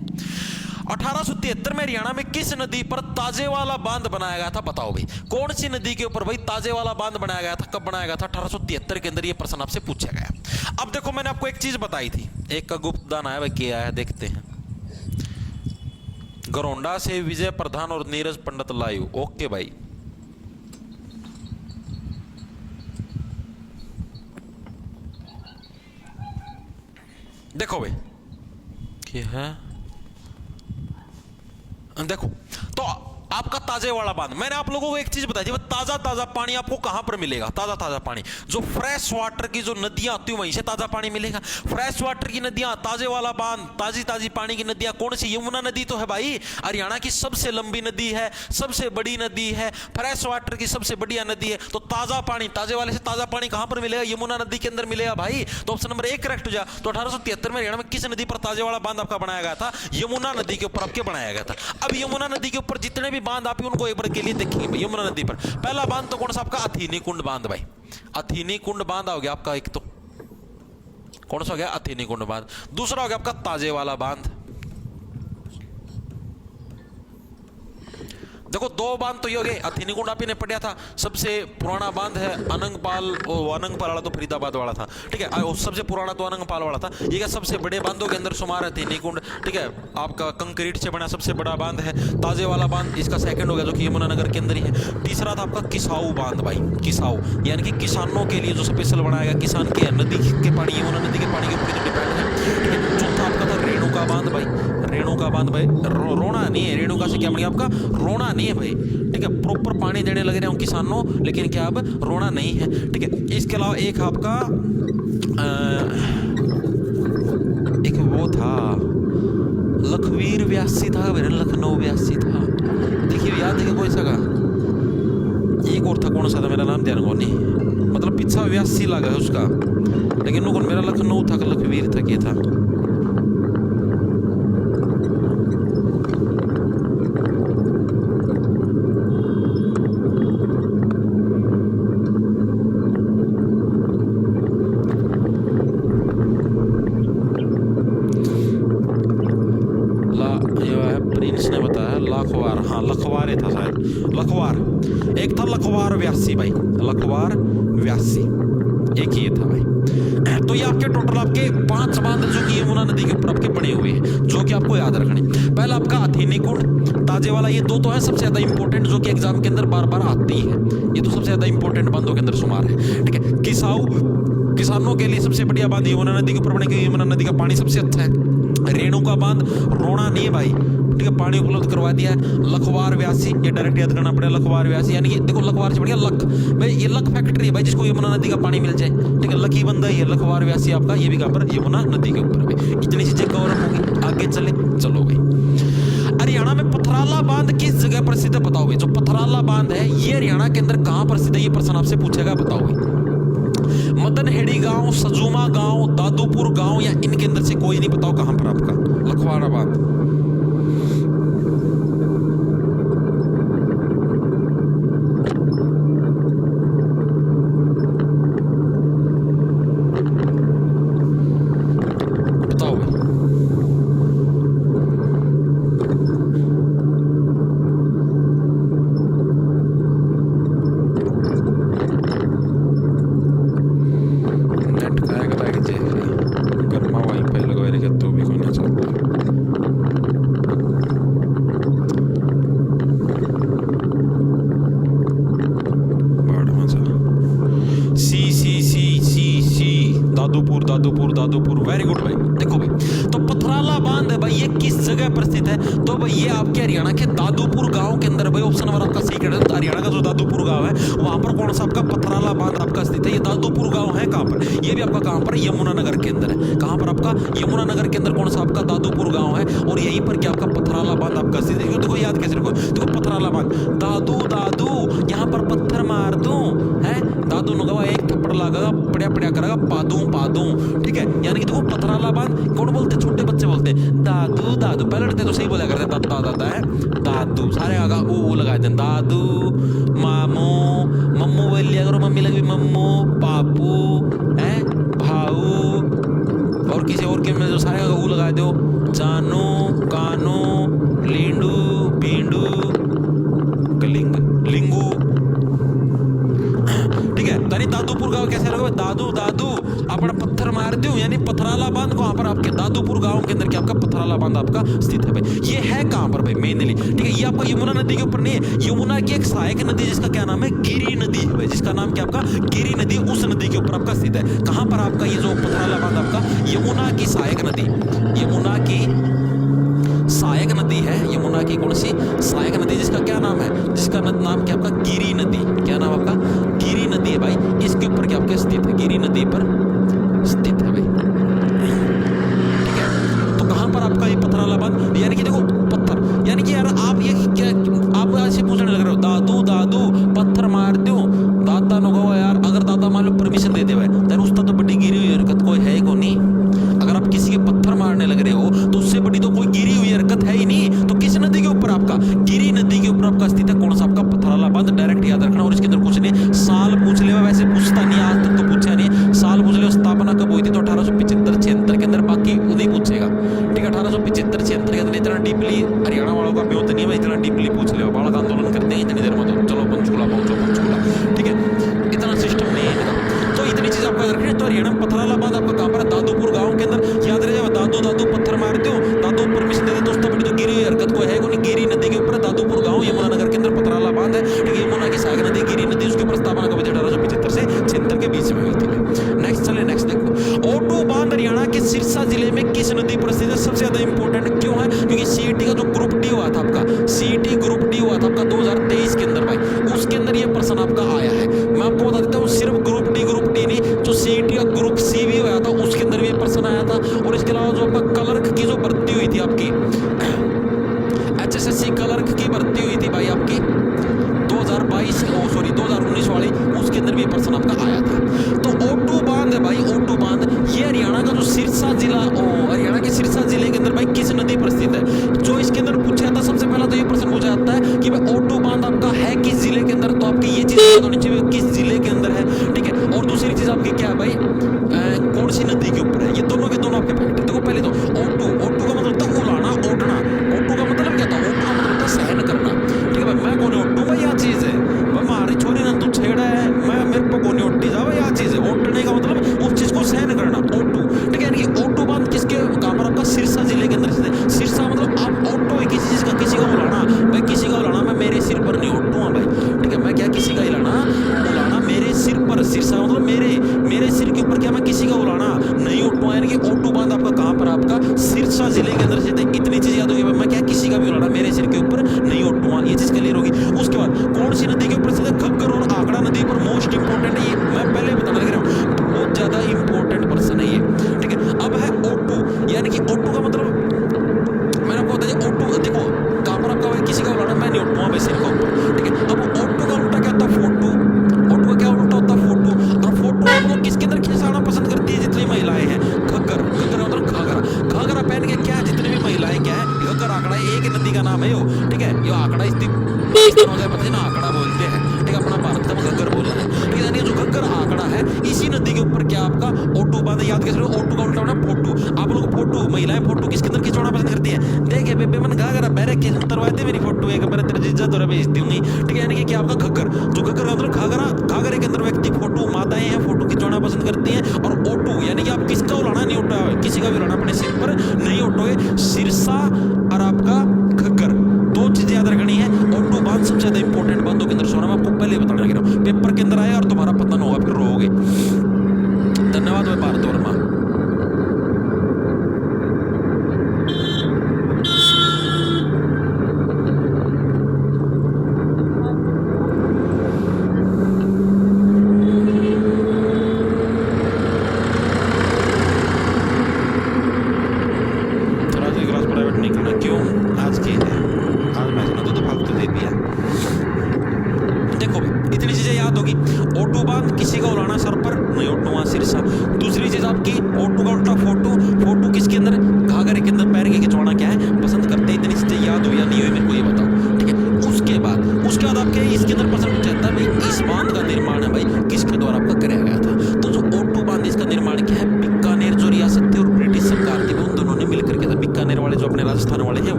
1873 में हरियाणा में किस नदी पर ताजेवाला बांध बनाया गया था? बताओ भाई, कौन सी नदी के ऊपर भाई ताजेवाला बांध बनाया गया था? कब बनाया गया था? 1873 के अंदर। ये प्रश्न आपसे पूछा गया। अब देखो मैंने आपको एक चीज बताई थी, एक का गुप्त दान आया भाई, क्या है देखते हैं। गरोंडा से विजय प्रधान और नीरज पंडित लाइव। ओके भाई, देखो भाई क्या है, देखो तो आपका ताजेवाला बांध। मैंने आप लोगों को एक चीज बताई थी, ताजा ताजा पानी आपको कहां पर मिलेगा? ताजा ताजा पानी जो फ्रेश वाटर की जो नदियां आती हैं वहीं से ताजा पानी मिलेगा। फ्रेश वाटर की नदियां, ताजेवाला बांध, ताजी ताजी पानी की नदियां कौन सी? यमुना नदी तो है भाई, हरियाणा की सबसे लंबी नदी है, सबसे बड़ी नदी है, फ्रेश वाटर की सबसे बढ़िया नदी है। तो ताजा पानी, ताजे वाले से ताजा पानी कहां पर मिलेगा? यमुना नदी के अंदर मिलेगा भाई। तो ऑप्शन नंबर 1 करेक्ट हो जाए। तो 1873 में हरियाणा में किस नदी पर ताजेवाला बांध आपका बनाया गया था? यमुना नदी के ऊपर आपके बनाया गया था। अब यमुना नदी के ऊपर जितने भी बांध आप उनको एक बार के लिए देखेंगे यमुना नदी पर। पहला बांध तो कौन सा आपका? अथीनी कुंड बांध भाई। अथीनी कुंड बांध हो गया आपका एक, तो कौन सा हो गया? अथीनी कुंड बांध। दूसरा हो गया आपका ताजेवाला बांध। देखो दो बांध तो ये हो गए। अथीनी कुंड आप ही ने पढ़ा था, सबसे पुराना बांध है अनंगपाल, और अनंगपाल वाला तो फरीदाबाद वाला था, ठीक है। और सबसे पुराना तो अनंगपाल वाला था। ये क्या सबसे बड़े बांधों के अंदर शुमार है अथीनी कुंड, ठीक है। आपका कंक्रीट से बना सबसे बड़ा बांध है ताजे वाला बांध। इसका सेकंड हो गया जो कि यमुनानगर के अंदर ही है। तीसरा था आपका किसाऊ बांध भाई, किसाऊ यानी कि किसानों के लिए जो स्पेशल बनाया गया, किसान के नदी के पानी, यमुना नदी के पानी के ऊपर डिपेंड है, ठीक है। चौथा आपका था रेणुका बांध भाई, रेणुका बांध भाई। रोना नहीं है, रेणुका से क्या बनेगा आपका? रोना नहीं है भाई, ठीक है। प्रॉपर पानी देने लग रहे हैं किसानों, लेकिन क्या अब रोना नहीं है, ठीक है। इसके अलावा एक आपका एक वो था लखवीर व्यासी था, लखनऊ व्यासी था, देखिए याद है कोई सा का? एक और था, कौन सा था? मेरा नाम ध्यान को नहीं, मतलब पीछा व्यासी लगा है उसका, लेकिन वो मेरा लखनऊ था, लखवीर था, क्या था? लखवार, हाँ लखवार था शायद, लखवार। एक था लखवार व्यासी भाई, लखवार व्यासी एक ही था भाई। तो तो ये आपके टोटल आपके 5 बांध जो कि यमुना नदी के ऊपर आपके बने हुए हैं, जो कि आपको याद रखने। पहला आपका अथेनी कुंड, ताजे वाला, ये दो तो है सबसे ज्यादा इंपॉर्टेंट, जो कि एग्जाम के अंदर बार बार आती है। ये तो सबसे ज्यादा इंपॉर्टेंट बांधों के अंदर शुमार है। ठीक है, किसाऊ, किसानों के लिए सबसे बढ़िया बांध यमुना नदी के ऊपर बने, क्योंकि यमुना नदी का पानी सबसे अच्छा है। रेणु का बांध, रोना नहीं है भाई, ठीक है, पानी उपलब्ध करवा दिया है। लखवार व्यासी, ये डायरेक्ट याद करना पड़ेगा, लखवार व्यासी, यानी कि देखो लखवार से बढ़िया लख, भाई ये लख फैक्ट्री है भाई, जिसको यमुना नदी का पानी मिल जाए। ठीक है, लकी बंदा ये लखवार व्यासी आपका, ये भी कहां पर, यमुना नदी के ऊपर भाई। इतनी चीजें कवर अप होगी, आगे चले, चलो भाई। हरियाणा में पथराला बांध किस जगह प्रसिद्ध है, बताओ भाई। जो पथराला बांध है ये हरियाणा के अंदर कहां प्रसिद्ध है, ये प्रश्न आपसे पूछेगा, बताओ भाई। मदनहेड़ी गांव, सजूमा गांव, दादूपुर गांव, या इनके अंदर से कोई नहीं, बताओ कहां पर आपका लखवाड़ा बांध। बताओ भाई। दादूपुर, दादूपुर, दादूपुर, वेरी गुड भाई। देखो भाई, तो पथराला बांध है भाई, ये किस जगह पर स्थित है, तो भाई ये आपके हरियाणा के दादूपुर गांव के अंदर भाई। ऑप्शन नंबर आपका सही कर, तो हरियाणा का जो दादूपुर गांव है वहां पर कौन सा आपका पथराला बांध आपका स्थित है। ये दादूपुर गांव है कहां पर, ये भी आपका कहां पर, यमुना नगर के अंदर है। कहां पर आपका, यमुना नगर के अंदर कौन सा आपका दादूपुर गांव है, और यहीं पर क्या आपका पथराला बांध आपका स्थित है। देखो याद कैसे रखो, देखो पथराला बांध, दादू दादू यहाँ पर पत्थर मार दूं है, दादू नुगवा एक थप्पड़ लगागा, पड़िया पड़िया करेगा, पादू पादू। ठीक है, यानी कि देखो पथराला बांध कौन बोलते, छोटे बच्चे बोलते हैं दादू दादू। पहले लड़ते तो सही बोला करते, दादा दादा है दादू, सारे आगा ओ लगा दें, दादू मामू, मम्मू बोल लिया करो, मम्मी लगी मम्मू, पापू है, भाऊ, और किसी और के में जो सारे आगा ऊ लगा दो, जानू कानू, लींडू पींडू, कलिंग लिंगू। ठीक है, यानी दादूपुर गांव कैसे लगे, दादू दादू अपना पत्थर मार दो, यानी पथराला बांध कहां पर आपके दादूपुर गांव के अंदर क्या आपका पथराला बांध आपका स्थित है भाई। ये है कहां पर भाई, मेनली। ठीक है, ये आपका यमुना नदी के ऊपर नहीं है, यमुना की एक सहायक नदी जिसका क्या नाम है, गिरी नदी है भाई, जिसका नाम क्या आपका गिरी नदी, उस नदी के ऊपर आपका स्थित है। कहां पर आपका ये जो पथराला बांध आपका, यमुना की सहायक नदी, यमुना की सहायक नदी है, यमुना की कौन सी सहायक नदी, जिसका क्या नाम है, जिसका नाम क्या आपका गिरी नदी, क्या नाम आपका गिरी नदी है भाई। इसके ऊपर क्या आपके स्थित है, गिरी नदी पर स्थित है भाई। ठीक है, तो कहां पर आपका ये पथराला बांध, यानी कि देखो पत्थर, यानी कि यार आप ये क्या आप ऐसे पूछने लग रहे हो, दादू दादू पत्थर मार दो, दादा नो यार, अगर दादा मान लो परमिशन दे दे भाई, यार उसका तो बड़ी गिरी हुई हरकत कोई है को नहीं। अगर आप किसी के पत्थर मारने लग रहे हो तो उससे बड़ी तो कोई गिरी हुई हरकत है ही नहीं। तो किस नदी के ऊपर आपका, गिरी नदी के ऊपर आपका स्थित है कौन सा आपका पथराला बांध, डायरेक्ट याद रखना। और इसके अंदर कुछ नहीं, साल पूछ ले, वैसे पूछता नहीं, आज तक तो पूछा नहीं, साल पूछ ले, स्थापना कब हुई थी, तो 1875-76 के अंदर, बाकी नहीं पूछेगा। ठीक है, 1875-76 के अंदर। इतना डीपली हरियाणा वालों का ब्योत नहीं है, इतना डीपली पूछ ले, बालक आंदोलन करते हैं इतनी देर में, तो चलो पंचकूला पहुंचो पंचकूला। ठीक है, इतना सिस्टम नहीं है इनका, तो इतनी चीज आपका रखें। तो हरियाणा पथराला बांध आपका कहां पर, दादूपुर गांव के अंदर, याद रहे, दादू दादू पत्थर मार दो, दादू परमिशन दे दे, दोस्तों बड़ी तो गिरी हुई हरकत कोई है कोई, गिरी नदी के ऊपर दादूपुर गांव, यमुना नगर के अंदर पथराला बांध है। ठीक है, यमुना की सहायक नदी गिरी नदी, उसकी प्रस्तावना कभी 1875 से 76 के बीच में हुई थी। नेक्स्ट चले, नेक्स्ट देखो, ओटू बांध हरियाणा के सिरसा जिले में किस नदी पर स्थित है, सबसे ज्यादा इंपॉर्टेंट क्यों है, क्योंकि सीईटी का जो ग्रुप डी हुआ था आपका, सीईटी ग्रुप डी हुआ था आपका 2023 के अंदर भाई, उसके अंदर ये प्रश्न आपका आया है। मैं आपको बता देता हूँ, सिर्फ ग्रुप डी नहीं, जो सीईटी का ग्रुप सी भी हुआ था उसके अंदर भी प्रश्न आया था। और इसके अलावा जो आपका क्लर्क की जो भर्ती हुई थी आपकी, एचएसएससी क्लर्क की भर्ती हुई थी भाई आपकी 2019 वाली, उसके अंदर भी प्रश्न आपका आया था। तो ओटू बांध है भाई, ओटू बांध ये हरियाणा का जो सिरसा जिला, हरियाणा के सिरसा जिले के अंदर भाई किस नदी पर स्थित है। जो इसके अंदर पूछा था सबसे पहला तो ये प्रश्न पूछा जाता है कि भाई ओटू बांध आपका है किस जिले के अंदर, तो आपकी ये चीज याद होनी चाहिए किस जिले के अंदर है। ठीक है, और दूसरी चीज आपकी क्या है भाई, कौन सी नदी के ऊपर है, ये दोनों के दोनों आपके फैक्ट। देखो पहले तो ओटू, ओटू का मतलब था उलाना, ओटना, ओटू का मतलब क्या था, ओटू का मतलब था सहन करना। ठीक है भाई, मैं कौन ओटू भाई, यह चीज है भाई, हमारी छोरी ना तू छेड़ा है, मैं मेरे को कौन ओटी जा भाई, यह चीज है। ओटने का मतलब उस चीज को सहन करना, किसी का बुलाना नहीं ओटो, यानी कि ओटो बांध आपका कहाँ पर, आपका सिरसा जिले के अंदर से। इतनी चीज याद होगी, मैं क्या किसी का भी बुलाना मेरे सिर के ऊपर नहीं ओटो, ये चीज क्लियर होगी। उसके बाद कौन सी नदी के ऊपर स्थित है, घग्गर और आंकड़ा नदी पर, मोस्ट इंपोर्टेंट है ये, मैं पहले बताने लग रहा हूँ, बहुत ज्यादा इंपॉर्टेंट पर्सन है ये, ठीक है। अब है ओटो, यानी कि ओटो का मतलब मैंने आपको बता दिया, ओटो देखो कहाँ पर आपका किसी का बुलाना मैं नहीं ओटो भाई सिर के ऊपर, ठीक है। अब ओटो का उल्टा क्या होता है, फोटो। ओटो का क्या उल्टा होता है, फोटो। और फोटो आपको किसके अंदर खिंचाना पसंद करती है, जितनी महिलाएं हैं, घग्गर, घग्गर मतलब घाघरा, घाघरा पहन के क्या जितनी भी महिलाएं क्या है, घग्गर आंकड़ा एक नदी का नाम है यो, ठीक है। यो आंकड़ा इस तरह हो जाए पता है ना, आंकड़ा बोलते हैं, ठीक है, अपना भारत का घग्गर बोल रहा है, ठीक है। यानी जो घग्गर आंकड़ा है इसी नदी के ऊपर क्या आपका ओटो बांध, याद कैसे, ओटो का उल्टा होना फोटो। आप लोग फोटो, महिलाएं फोटो किसके अंदर खिंचवाना पसंद करती है, देखे बेबे मन घाघरा बैरे के उतरवाए दे मेरी फोटो, एक बार तेरे जीजा तो भेज दूंगी, ठीक है। यानी कि क्या आपका घग्गर, जो घग्गर का मतलब घाघरा, घाघरे के अंदर व्यक्ति फोटो, माताएं हैं फोटो खिंचवाना पसंद करती हैं। और ओटो यानी कि आप किसका उड़ाना नहीं उठा, किसी का भी उड़ाना अपने सिर पर नहीं उठोगे, सिरसा और आपका घग्गर, दो चीजें याद रखनी है। ओटो बांध सबसे ज्यादा इंपॉर्टेंट बातों के अंदर सोना, मैं आपको पहले बताने लग रहा हूँ, पेपर के अंदर आया और तुम्हारा पता ना होगा फिर रोओगे। धन्यवाद भाई भारत वर्मा।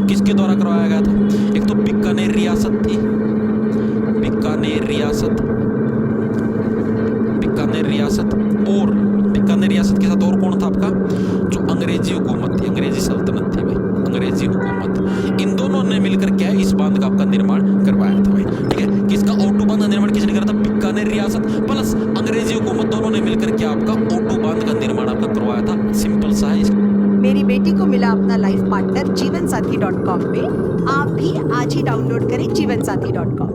किसके द्वारा करवाया गया था, एक तो बीकानेर रियासत थी, बीकानेर रियासत, बीकानेर रियासत, और बीकानेर रियासत के साथ और कौन था आपका, जो अंग्रेजी हुकूमत थी, अंग्रेजी सल्तनत थी भाई, अंग्रेजी हुकूमत, इन दोनों ने मिलकर क्या इस बांध का आपका निर्माण करवाया था भाई, ठीक है। किसका, ओटो बांध का निर्माण किसने करा था, बीकानेर रियासत प्लस अंग्रेजी हुकूमत, दोनों ने मिलकर क्या आपका ओटो बांध का निर्माण आपका करवाया था। सिंपल सा है। मेरी बेटी को मिला अपना लाइफ पार्टनर जीवनसाथी.com पे, आप भी आज ही डाउनलोड करें जीवनसाथी.com।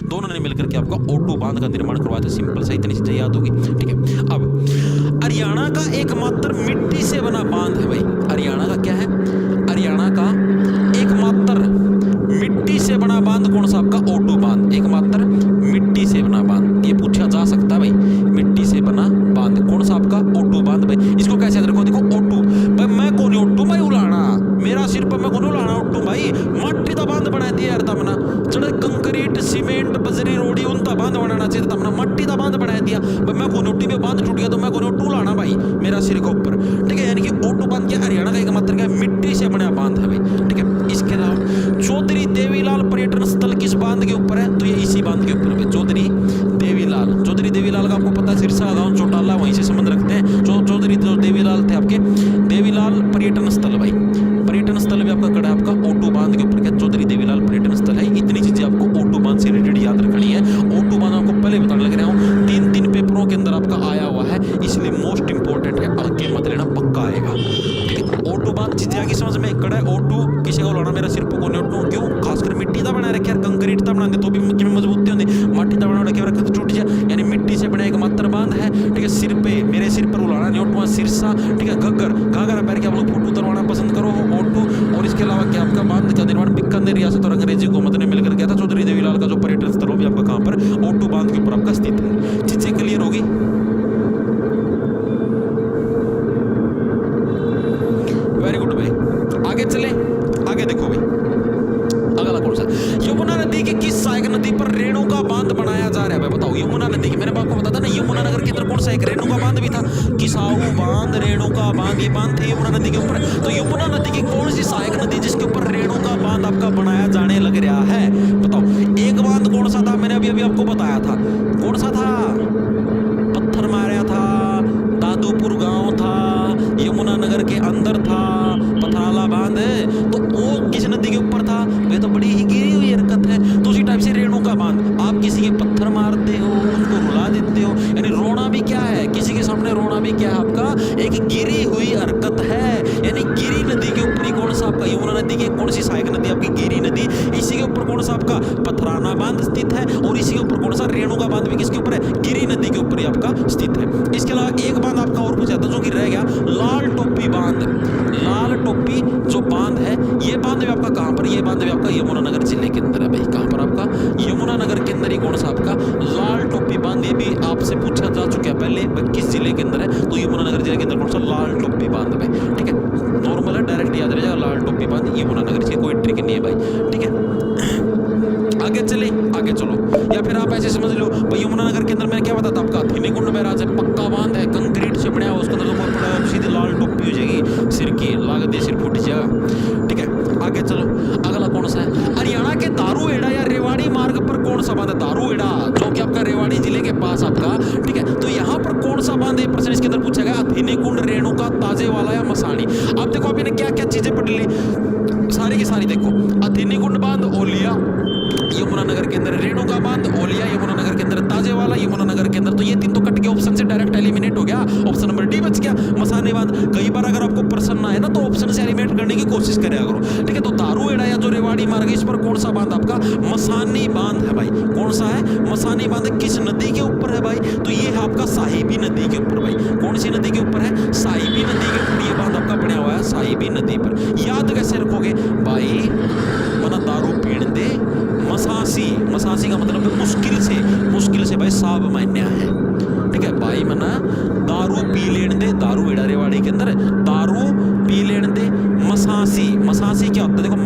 दोनों ने मिलकर के आपका ओटो बांध का निर्माण करवाया था। सिंपल सा, इतनी चीजें याद होगी, ठीक है। अब हरियाणा का एकमात्र मिट्टी से बना बांध है भाई, हरियाणा का क्या है, हरियाणा का एकमात्र मिट्टी से बना बांध कौन सा आपका, ओटो बांध, एकमात्र मिट्टी से बना बांध, ये पूछा जा सकता है भाई, मिट्टी से बना बांध कौन सा आपका, ओटो बांध भाई। इसको कैसे याद रखो, देखो ओटो भाई, मैं कौन ओटो भाई उलाना, मेरा सिर पर मैं कौन उलाना ओटो भाई, मट्टी का बांध बना दिया यार तमना, चढ़े कंक्रीट सीमेंट बजरी रोड़ी उनका बांध बनाना चाहिए, तमना मट्टी का बांध बना दिया भाई, मैं कौन ओटी में बांध टूट गया तो मैं कौन ओटो उलाना भाई मेरा सिर के ऊपर, ठीक है। यानी कि ओटो बांध क्या, हरियाणा का एकमात्र क्या, मिट्टी से बना बांध है भाई, ठीक है। इसके अलावा चौधरी देवीलाल पर्यटन स्थल किस बांध के ऊपर है, तो ये इसी बांध के ऊपर है, चौधरी देवीलाल। चौधरी देवीलाल का आपको पता है, सिरसा गांव चौटाला वहीं से संबंध रखते हैं। चौधरी देवीलाल थे आपके, देवीलाल पर्यटन स्थल भाई, पर्यटन स्थल भी आपका कड़ा आपका ओटो बांध के ऊपर क्या, चौधरी देवीलाल पर्यटन स्थल है। इतनी चीजें आपको ओटो बांध से रिलेटेड याद रखनी है। ओटो बांध आपको पहले बताने लग रहा हूँ, 3 पेपरों के अंदर आपका आया हुआ है, इसलिए मोस्ट इंपॉर्टेंट है, आगे मत लेना, पक्का आएगा, ठीक है। ओटो बांध चीजें आगे समझ में, कड़ा ओटो किसी का उलाना, मेरा सिर पर कोने ओटो, क्यों, खासकर मिट्टी का बना रखे यार, कंक्रीट का बना दे तो भी मजबूती होती, माटी का बना रखे रखे तो टूट जाए, यानी मिट्टी से बना एक मात्र बांध है, ठीक है। सिर पे, मेरे सिर पर उलाना नहीं ओटो, सिरसा, ठीक है। घग्गर, घाघरा पैर के आप लोग फोटो उतरवाना पसंद करो ओटो। और इसके अलावा क्या आपका बांध का निर्माण बीकानेर रियासत और अंग्रेजी हुकूमत ने मिलकर किया था। चौधरी देवीलाल का जो पर्यटन स्थल भी आपका कहां पर, ओटो बांध के ऊपर आपका स्थित है। चीजें क्लियर होगी, वेरी गुड भाई। आगे चले, आगे देखो भाई, अगला कौन सा, यमुना नदी की किस सहायक नदी पर रेणुका बांध बनाया जा रहा है भाई, बताओ। यमुना नदी की, मैंने आपको बताया था ना, यमुना नगर के अंदर कौन सा एक रेणुका बांध भी था, किसाऊ बांध, रेणुका बांध, ये बांध थे यमुना नदी के ऊपर। तो यमुना नदी की कौन सी सहायक नदी जिसके ऊपर रेणुका बांध आपका बनाया जाने लग रहा है, बताओ। एक बांध कौन सा था, मैंने अभी आपको बताया था, कौन सा था, पत्थर मारा था, दादूपुर गांव था, यमुना नगर के अंदर था, पथराला वाला बांध है तो वो किस नदी के ऊपर था? वे तो बड़ी ही गिरी हुई हरकत है। तो उसी टाइप से रेणुका बांध, आप किसी के पत्थर मारते हो, उसको रुला देते हो, यानी रोना भी क्या है, किसी के सामने रोना भी क्या है आपका, एक गिरी हुई हरकत है। यानी गिरी नदी के ऊपर ही कौन सा आपका यमुना नदी की कौन सी सहायक नदी आपकी गिरी नदी, इसी के ऊपर कौन सा आपका पथराना बांध स्थित है, और इसी के ऊपर कौन सा रेणुका बांध भी किसके ऊपर है? गिरी नदी के ऊपर ही आपका स्थित है। इसके अलावा एक बांध आपका और पूछा था जो कि रह गया, लाल टोपी बांध। लाल टोपी जो बांध है, ये बांध भी आपका कहां पर? ये बांध भी आपका यमुनानगर जिले के अंदर है भाई। कहां पर आपका? यमुनानगर के अंदर ही कौन सा आपका लाल टोपी बांध, ये भी आपसे पूछा जा चुका है पहले, किस जिले के अंदर है? तो यमुनानगर जिले के अंदर कौन सा लाल टोपी बांध में, ठीक है, नॉर्मल है, डायरेक्ट याद रह जाएगा, लाल टोपी बांध यमुनानगर, इसकी कोई ट्रिक नहीं है भाई, ठीक है। आगे चले, आगे चलो, या फिर आप ऐसे समझ लो भाई यमुनानगर के अंदर मैंने क्या बताया था आपका, थिनीकुंड बैराज है, पक्का बांध है, कंक्रीट से बना है, उसके अंदर तो पड़ा है, सीधी लाल टोपी हो जाएगी सिर की, लाग दे सिर फूट जाएगा, ठीक है। आगे चलो, अगला कौन सा है? हरियाणा के दारूहेड़ा या रेवाड़ी मार्ग पर कौन सा बांध है? दारूहेड़ा जो कि आपका रेवाड़ी जिले के पास आपका, ठीक है, तो यहाँ पर कौन सा बांध है? प्रश्न इसके अंदर पूछा गया, थिनीकुंड, रेणुका, ताजेवाला या मसानी। अब देखो अभी ने क्या क्या चीजें पढ़ ली, सारी की सारी देखो, थिनीकुंड बांध ओलिया यमुनानगर के अंदर, रेणुका बांध ओलिया यमुनानगर के अंदर, ताजेवाला यमुनानगर के अंदर, तो ये तीन तो कट के ऑप्शन से डायरेक्ट एलिमिनेट हो गया, ऑप्शन नंबर डी बच गया, मसानी बांध। कई बार अगर आपको प्रश्न ना है ना तो ऑप्शन से एलिमिनेट करने की कोशिश करें करो, ठीक है। तो दारूहेड़ा या जो रेवाड़ी मार्ग, इस पर कौन सा बांध आपका? मसानी बांध है भाई। कौन सा है? मसानी बांध। किस नदी के ऊपर है भाई? तो ये है आपका साहिबी नदी के ऊपर भाई। कौन सी नदी के ऊपर है? साहिबी नदी के ऊपर ये बांध आपका बना हुआ है, साहिबी नदी पर। याद कैसे रखोगे भाई? मना दारू पीण दे मसासी, मसासी का मतलब है मुश्किल से भाई साब मान्या है, ठीक है भाई। मना दारू पी लेन दे, दारूहेड़ा रेवाड़ी के अंदर दारू पी लेन दे मसासी। मसासी क्या होता है? देखो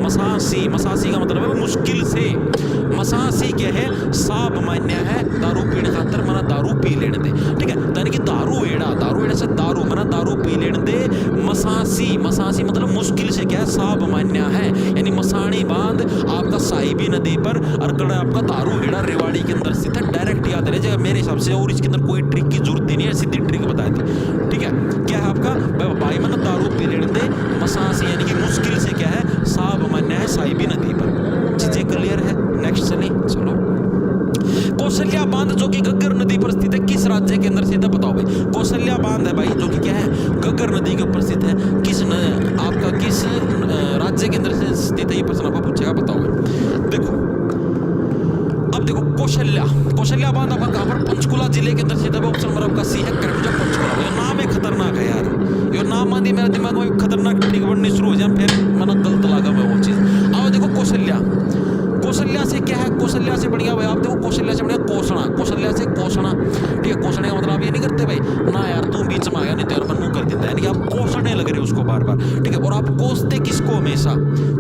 मसासी का मतलब है मुश्किल से, मसासी क्या है? साब मान्य है, दारू पीने खातर मना दारू पी लेने दे, ठीक है। यानी कि दारूहेड़ा से दारू मना दारू पी लेने दे, मसासी मतलब मुश्किल से क्या है? साब मान्य है। यानी मसानी बांध आपका साहिबी नदी पर, अरकड़ आपका दारूहेड़ा रेवाड़ी के अंदर स्थित है, डायरेक्ट याद रह जाएगा मेरे हिसाब से, और इसके अंदर कोई ट्रिक की जरूरत ही नहीं है, सीधी ट्रिक बता दी, ठीक है। क्या है आपका भाई? मना दारू पी लेने दे मसासी, यानी कि मुश्किल से क्या है? साब मान्य है साहिबी नदी पर। चीजें क्लियर है? नेक्स्ट चलो, कौशल्या बांध जो कि घग्गर नदी पर स्थित है, किस राज्य के अंदर स्थित है? बताओ भाई। कौशल्या बांध है भाई जो कि क्या है? घग्गर नदी के ऊपर स्थित है, किस राज्य के अंदर से स्थित है? ये प्रश्न आपको पूछेगा, बताओ भाई। देखो अब देखो, कौशल्या बांध आपका कहां पर? पंचकुला जिले के अंदर स्थित है। ऑप्शन नंबर आपका सी है करेक्ट, पंचकुला। ये नाम है खतरनाक है यार, ये नाम आदि मेरे दिमाग में खतरनाक ट्रिक बननी शुरू हो जाए, फिर मैंने गलत लगा मैं वो चीज। आओ देखो, कौशल्या से क्या है? कौशल्या से बढ़िया भाई आप देखो, कौशल्या से बढ़िया कौशल्या से कोसना, ठीक है। कोसने का मतलब आप ये नहीं करते भाई ना यार, तू बीच में आ गया नहीं तो यार मैं कर देता है, यानी कि आप कोसने लग रहे हो उसको बार बार, ठीक है। और आप कोसते किसको? हमेशा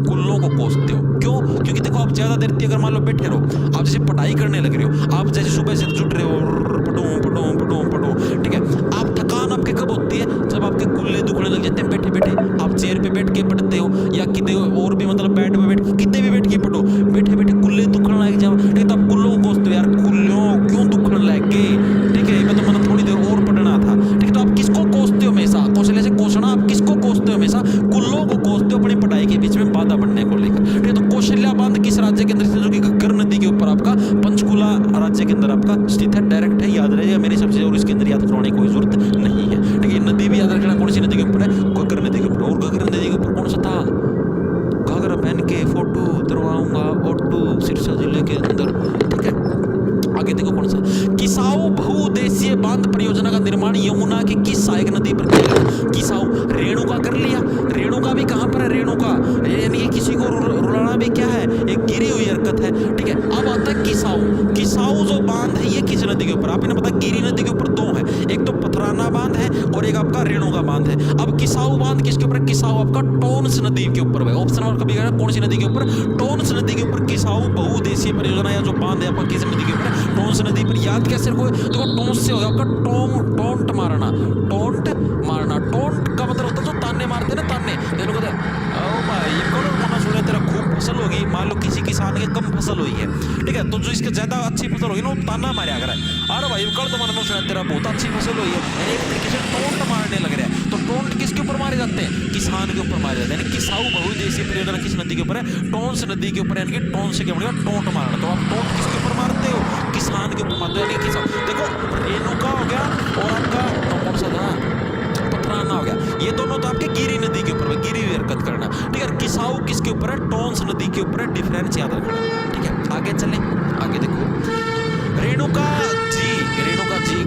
कुल्लों को कोसते हो। क्यों? क्योंकि देखो आप ज्यादा देर तक अगर मान लो बैठे रहो, आप जैसे पढ़ाई करने लग रहे हो, आप जैसे सुबह से जुट रहे हो, पढ़ो, ठीक है। आप थकान आपके कब होती है? जब आपके कुल्ले दुखने लग जाते हैं बैठे बैठे, आप चेयर पे बैठ के पढ़ते हो या कितने और भी मतलब बेड पे बैठ के कितने भी बैठ के पढ़ो, बैठे बैठे कुल्ले दुखने लग जाओ, ठीक है। तो आप कुल्लों को कोसते हो, यार कुल्लों क्यों दुखने लग गए, ठीक है। मैं तो मतलब थोड़ी देर और पढ़ना था, ठीक है। तो आप किसको कोसते हो हमेशा? कौशल्या से कोसना, आप किसको कोसते हो हमेशा? कुल्लों को कोसते हो, अपनी पढ़ाई के बीच में बाधा बनने को लेकर, ठीक है। तो कौशल्या बांध किस राज्य के अंदर स्थित है? जो कि घग्गर नदी के ऊपर आपका पंचकुला राज्य के अंदर आपका स्थित है, डायरेक्ट है, याद रहेगा मेरे हिसाब से, और इसके अंदर याद करवाने की कोई जरूरत नहीं है, ठीक है। नदी भी याद रखना, कौन सी नदी के ऊपर है? घग्गर नदी के ऊपर। और घग्गर नदी के ऊपर कौन सा था? घाघरा पहन के फोटो उतरवाऊंगा ऑटो, सिरसा जिले के अंदर, ठीक है। आगे देखो कौन सा? किसाऊ बहुउद्देशीय बांध परियोजना का निर्माण यमुना की किस सहायक नदी पर किया गया? किसाऊ, रेणुका कर लिया, रेणुका भी कहां पर है? रेणुका यानी कि किसी को रुलाना भी क्या है? एक गिरी हुई हरकत है, ठीक है। अब आता है किसाऊ जो बांध है ये किस नदी के ऊपर? आपने पता गिरी नदी के ऊपर दो है, एक तो पथराना बांध है और एक आपका रेणुका बांध है। अब किसाऊ बांध किसके ऊपर? किसाऊ आपका टोन्स नदी के ऊपर है। ऑप्शन नंबर कभी कौन सी नदी के ऊपर? टोन्स नदी के ऊपर किसाऊ बहुउद्देशीय परियोजना या जो बांध है आपका किस नदी के ऊपर? टोन्स नदी पर। याद कैसे रखो? देखो टोन्स से होगा आपका टोंट मारना, टोंट का मतलब होता है जो ताने मारते ना, ताने देखो ओ भाई कौन मना सुने तेरा खूब फसल होगी, माल मान लो किसी किसान के कम फसल हुई है, ठीक है, तो जो इसके ज्यादा अच्छी फसल होगी ना वो ताना मारा कर अरे भाई कल तो मैंने सुना तेरा बहुत अच्छी फसल हुई है, यानी एक तरीके से टोंट मारने लग रहा है। तो टोंट किसके ऊपर मारे जाते हैं? किसान के ऊपर मारे जाते हैं। यानी किसाऊ बहुउद्देशीय परियोजना किस नदी के ऊपर है? टोंस नदी के ऊपर, यानी कि टोंस से क्या बनेगा? टोंट मारना। तो आप टोंट किसके ऊपर मारते हो? किसान के ऊपर मारते हो, यानी किसान। देखो रेणुका हो गया और आपका कौन सा था? पथराना हो गया, ये दोनों तो आपके गिरी नदी के ऊपर है, गिरी हुई हरकत करना, ठीक है। किसाऊ किसके ऊपर है? टोंस नदी के ऊपर है, डिफरेंस याद रखना, ठीक है। आगे चलें, आगे देखो रेणुका जी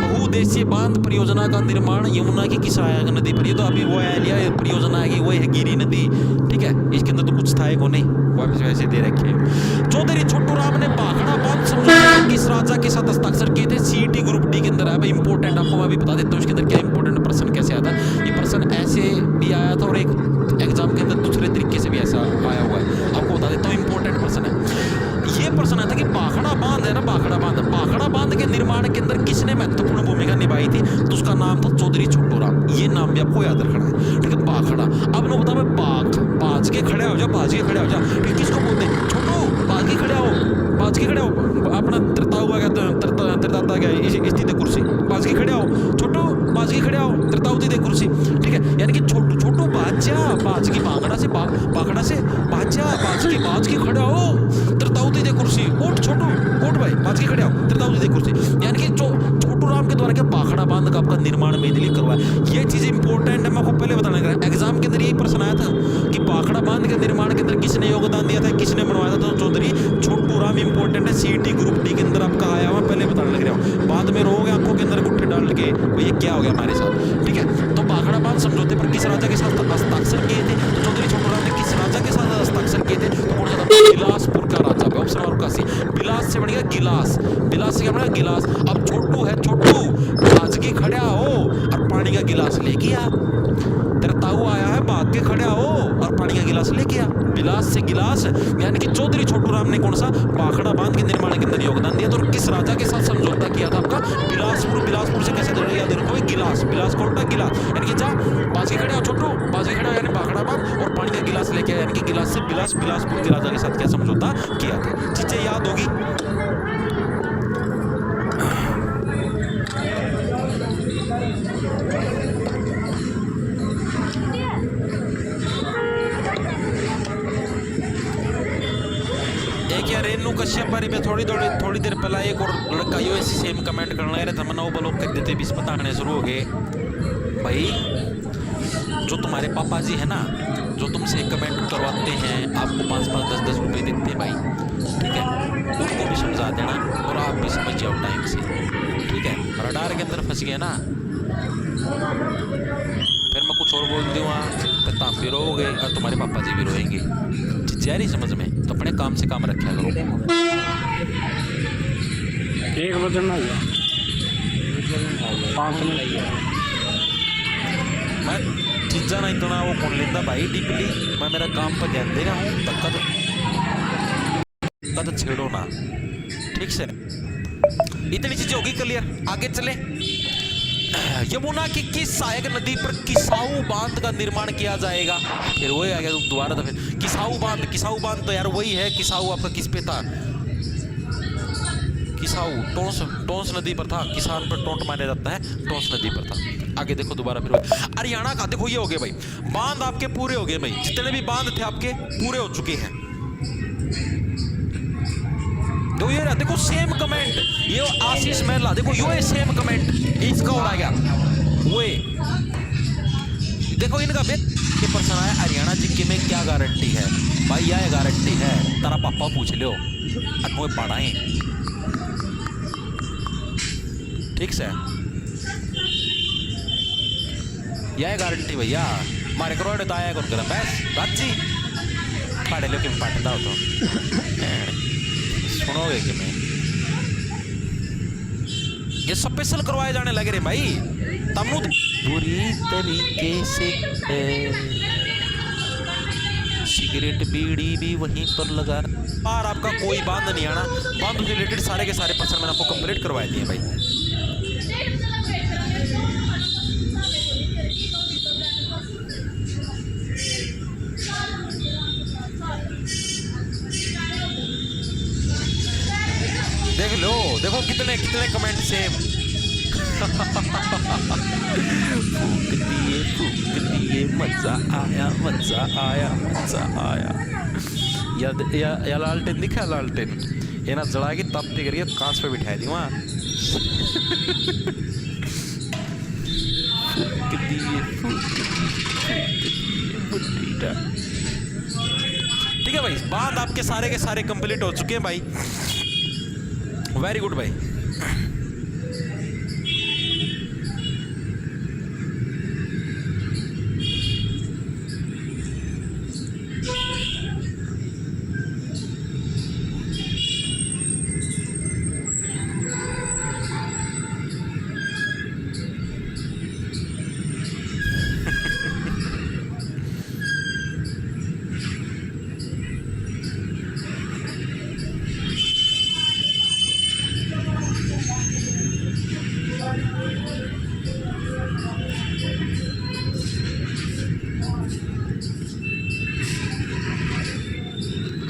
बहुउद्देशीय बांध परियोजना का निर्माण यमुना की किस सहायक नदी पर? ये तो अभी वो है परियोजना है, वो है गिरी नदी, ठीक है। इसके अंदर तो कुछ था को नहीं, वापस वैसे दे रखे। चौधरी छोटू राम ने भाखड़ा बांध समझौते किस राजा के साथ हस्ताक्षर किए थे? सीटी ग्रुप डी के अंदर है भाई, इंपॉर्टेंट आपको मैं भी बता देता हूँ इसके अंदर क्या इंपॉर्टेंट प्रश्न कैसे आता है। ये प्रश्न ऐसे भी आया था और एक एग्जाम के अंदर दूसरे तरीके से भी ऐसा आया हुआ है, आपको बता देता हूँ, इंपॉर्टेंट प्रश्न है। ये प्रश्न आता कि भाखड़ा बांध है ना, भाखड़ा बांध के निर्माण के अंदर किसने महत्वपूर्ण भूमिका निभाई थी? तो उसका नाम था चौधरी छोटू राम। ये नाम भी आपको याद रखना है, ठीक है। भाखड़ा, अब ना बता मैं बाज के खड़े हो जा, ठीक है। किसको बोलते हैं? छोटू बाज के खड़े हो, अपना तरता हुआ क्या तरता क्या स्थिति दे कुर्सी, बाज के खड़े हो छोटू, बाज के खड़े हो, तरता होती दे कुर्सी, ठीक है। यानी कि छोटू बाज की भाखड़ा से भाखड़ा से बाज के खड़े हो, तरताउती दे कुर्सी, उठ छोटू उठ भाई, बाज के खड़े हो, तरताउती दे कुर्सी। यानी कि छोटू राम के द्वारा क्या भाखड़ा बांध का आपका निर्माण मेदिली करवाया। ये चीज इंपॉर्टेंट है, मैं आपको पहले बताने का एग्जाम के अंदर यही प्रश्न आया था कि भाखड़ा बांध के निर्माण के अंदर किसने योगदान दिया था, किसने बनवाया था? तो चौधरी छोटू राम। इंपॉर्टेंट है, सीटी ग्रुप डी के अंदर आपका आया हुआ, पहले बताने लग रहा हूँ, बाद में रोगे आंखों के अंदर गुट्ठे डाल के ये क्या हो गया हमारे साथ, ठीक है। तो भाखड़ा बांध समझौते पर किस राजा के साथ हस्ताक्षर किए थे? तो चौधरी छोटू राम ने किस राजा के साथ हस्ताक्षर किए थे? तो कौन सा था? बिलासपुर का राजा। ऑप्शन नंबर 81, बिलास से बन गया गिलास, बिलास से क्या बना? गिलास। अब छोटू है, छोटू बाज के खड़ा हो और पानी का गिलास लेके आ, तेरा ताऊ आया है, भाग के खड़ा हो और पानी का गिलास लेके आ। बिलास से गिलास, यानी कि चौधरी छोटू राम ने कौन सा? भाखड़ा बांध के निर्माण के अंदर योगदान दिया। तो किस राजा के साथ समझौता किया था आपका? बिलासपुर से कैसे याद रखो? गिलास कौन था? गिलास, यानी कि जा बाज के खड़े हो छोटू, बाज के खड़े हो, यानी भाखड़ा बांध और पानी का गिलास लेके आया, यानी कि गिलास से बिलासपुर के राजा के साथ क्या समझौता किया था। चीजें याद होगी। रेणु कश्यप बारे में थोड़ी देर पहला एक और लड़का यो ऐसी सेम कमेंट करना है, तमन्ना ब्लॉक कर देते बीस बताने शुरू हो गए। भाई जो तुम्हारे पापा जी है ना, जो तुमसे कमेंट करवाते हैं, आपको 5-5, 10-10 रुपए देते हैं भाई, ठीक है, उनको भी समझा देना और आप भी समझ जाओ टाइम से, ठीक है। रडार के अंदर फंस गए ना, फिर मैं कुछ और बोल दूँगा फिर तो आप भी रोओगे और तुम्हारे पापा जी भी रोएंगे। चीज़ नहीं समझ में, तो अपने काम से काम रखा करो। एक वजन ना हुआ, 5 में लग गया। मैं चीज़ा ना इतना वो कौन लेता भाई डीपली, मैं मेरा काम पर ध्यान दे रहा हूँ, तब छेड़ो ना, ठीक से। इतनी चीजें होगी क्लियर। आगे चले, यमुना की किस सहायक नदी पर किसाऊ बांध का निर्माण किया जाएगा? फिर वही आ गया दोबारा, तो फिर किसाऊ बांध तो यार वही है। किसाऊ आपका किस पे था? किसाऊ टोंस नदी पर था, किसान पर टोंट मारा जाता है, टोंस नदी पर था। आगे देखो दोबारा फिर हरियाणा का, देखो ये हो गए भाई बांध आपके पूरे हो गए भाई, जितने भी बांध थे आपके पूरे हो चुके हैं। देखो सेम कमेंट, ये आशीष महला, देखो यो है सेम कमेंट, इसका और आ गया वो देखो इनका ये पर्सन आया, हरियाणा जिक्के में क्या गारंटी है भाई? यह गारंटी है, तारा पापा पूछ लो अनोए पढ़ाएं, ठीक से। यह गारंटी भैया मारे करो तो आया कौन कर बस बाजी पढ़े लो कि पढ़ता हो तो सुनोगे कि मैं ये स्पेशल करवाए जाने लगे रे भाई, तमनु बुरी तरीके से सिगरेट बीड़ी भी वहीं पर लगा। और आपका कोई बांध नहीं आना, बांध से रिलेटेड सारे के सारे प्रश्न मैंने आपको कंप्लीट करवाए दिए भाई। देखो कितने कितने कमेंट सेम। फूक दिए मजा आया मजा आया मजा आया। या लालटेन दिखा, लालटेन ये ना जला के तापती करिए कांच पे बिठाई दी वहाँ। ठीक है भाई, बात आपके सारे के सारे कंप्लीट हो चुके हैं भाई। वेरी गुड भाई।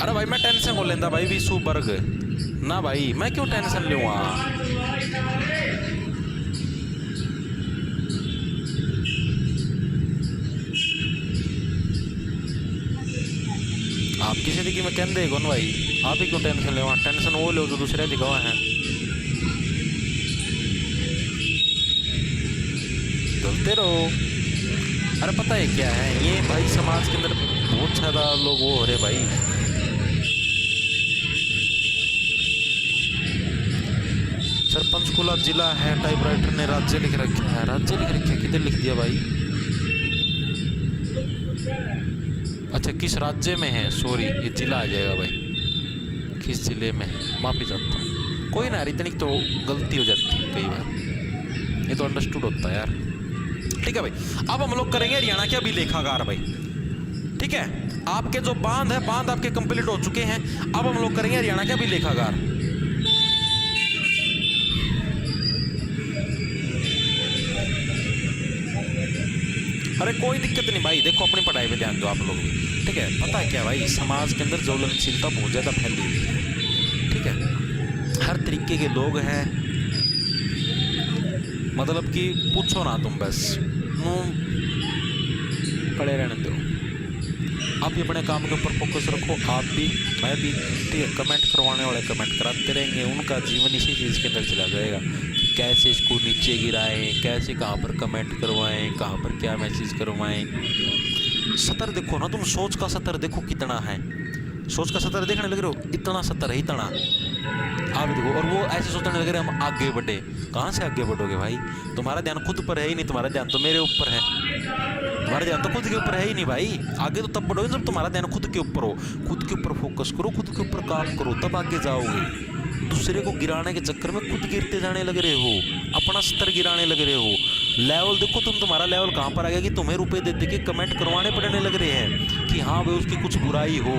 अरे भाई मैं टेंशन को लेंदा भाई विशु बर्ग ना भाई, मैं क्यों टेंशन लूँ। आप किसी दी की मैं कहते कौन भाई, आप ही क्यों टेंशन ले। टेंशन वो लो जो दूसरे दिखावा है। चलते रहो। अरे पता है क्या है ये भाई, समाज के अंदर बहुत ज्यादा लोग वो हो रहे भाई। सर पंचकुला जिला है, टाइपराइटर ने राज्य लिख रखा है। राज्य लिख रखा है, किधर लिख दिया भाई। अच्छा किस राज्य में है, सॉरी ये जिला आ जाएगा भाई, किस जिले में है, माफी चाहता हूँ। कोई ना, इतनी तो गलती हो जाती है कई बार, ये तो अंडरस्टूड होता है यार। ठीक है भाई, अब हम लोग करेंगे हरियाणा के अभिलेखागार भाई। ठीक है, आपके जो बांध है, बांध आपके कंप्लीट हो चुके हैं। अब हम लोग करेंगे हरियाणा के अभिलेखागार। अरे कोई दिक्कत नहीं भाई, देखो अपनी पढ़ाई पे ध्यान दो आप लोग भी। ठीक है, पता है क्या भाई, समाज के अंदर ज्वलनशीलता बहुत ज़्यादा फैली हुई है। ठीक है, हर तरीके के लोग हैं, मतलब कि पूछो ना तुम, बस पड़े रहने दो। आप भी अपने काम के ऊपर फोकस रखो, आप भी मैं भी। ठीक है, कमेंट करवाने वाले कमेंट कराते रहेंगे, उनका जीवन इसी चीज़ के अंदर चला जाएगा। कैसे इसको नीचे गिराएं, कैसे कहाँ पर कमेंट करवाएं, कहाँ पर क्या मैसेज करवाएं। सतर देखो ना तुम, सोच का सतर देखो कितना है। सोच का सतर देखने लग रहे हो, इतना सतर है इतना। आप देखो, और वो ऐसे सोचने लग रहे हम आगे बढ़े। कहाँ से आगे बढ़ोगे भाई, तुम्हारा ध्यान खुद पर है ही नहीं, तुम्हारा ध्यान तो मेरे ऊपर है। तुम्हारा ध्यान तो खुद के ऊपर है ही नहीं भाई। आगे तो तब बढ़ोगे जब तुम्हारा ध्यान खुद के ऊपर हो। खुद के ऊपर फोकस करो, खुद के ऊपर काम करो, तब आगे जाओगे। दूसरे को गिराने के चक्कर में खुद गिरते जाने लग रहे हो, अपना स्तर गिराने लग रहे हो। लेवल देखो तुम, तुम्हारा लेवल कहाँ पर आ गया कि तुम्हें रुपए दे दे के कमेंट करवाने पड़ने लग रहे हैं कि हाँ भाई उसकी कुछ बुराई हो।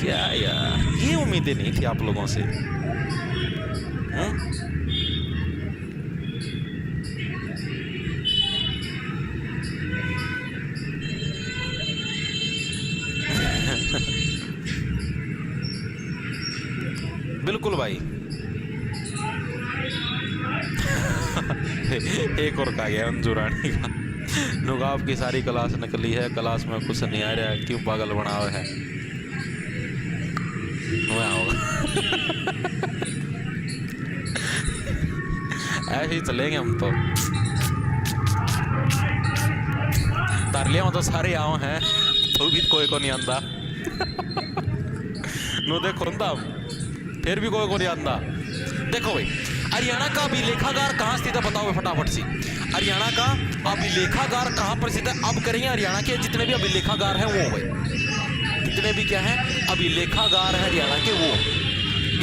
क्या यार, ये उम्मीदें नहीं थी आप लोगों से। बिल्कुल भाई। एक और कहा गया अंजू रानी का, नुगाब की सारी क्लास निकली है, क्लास में कुछ नहीं आ रहा, क्यों पागल बना हुआ है। ऐसे ही चलेंगे हम तो। तार लिया तो सारे आओ हैं, तो भी कोई को नहीं आंदा। नो देखो फिर भी कोई को नहीं आंदा। देखो भाई, हरियाणा का अभिलेखागार कहाँ स्थित है बताओ फटाफट से। हरियाणा का अभिलेखागार कहाँ पर स्थित है। अब करेंगे हरियाणा के जितने भी अभिलेखागार हैं वो भाई, जितने भी क्या है अभिलेखागार है हरियाणा के वो।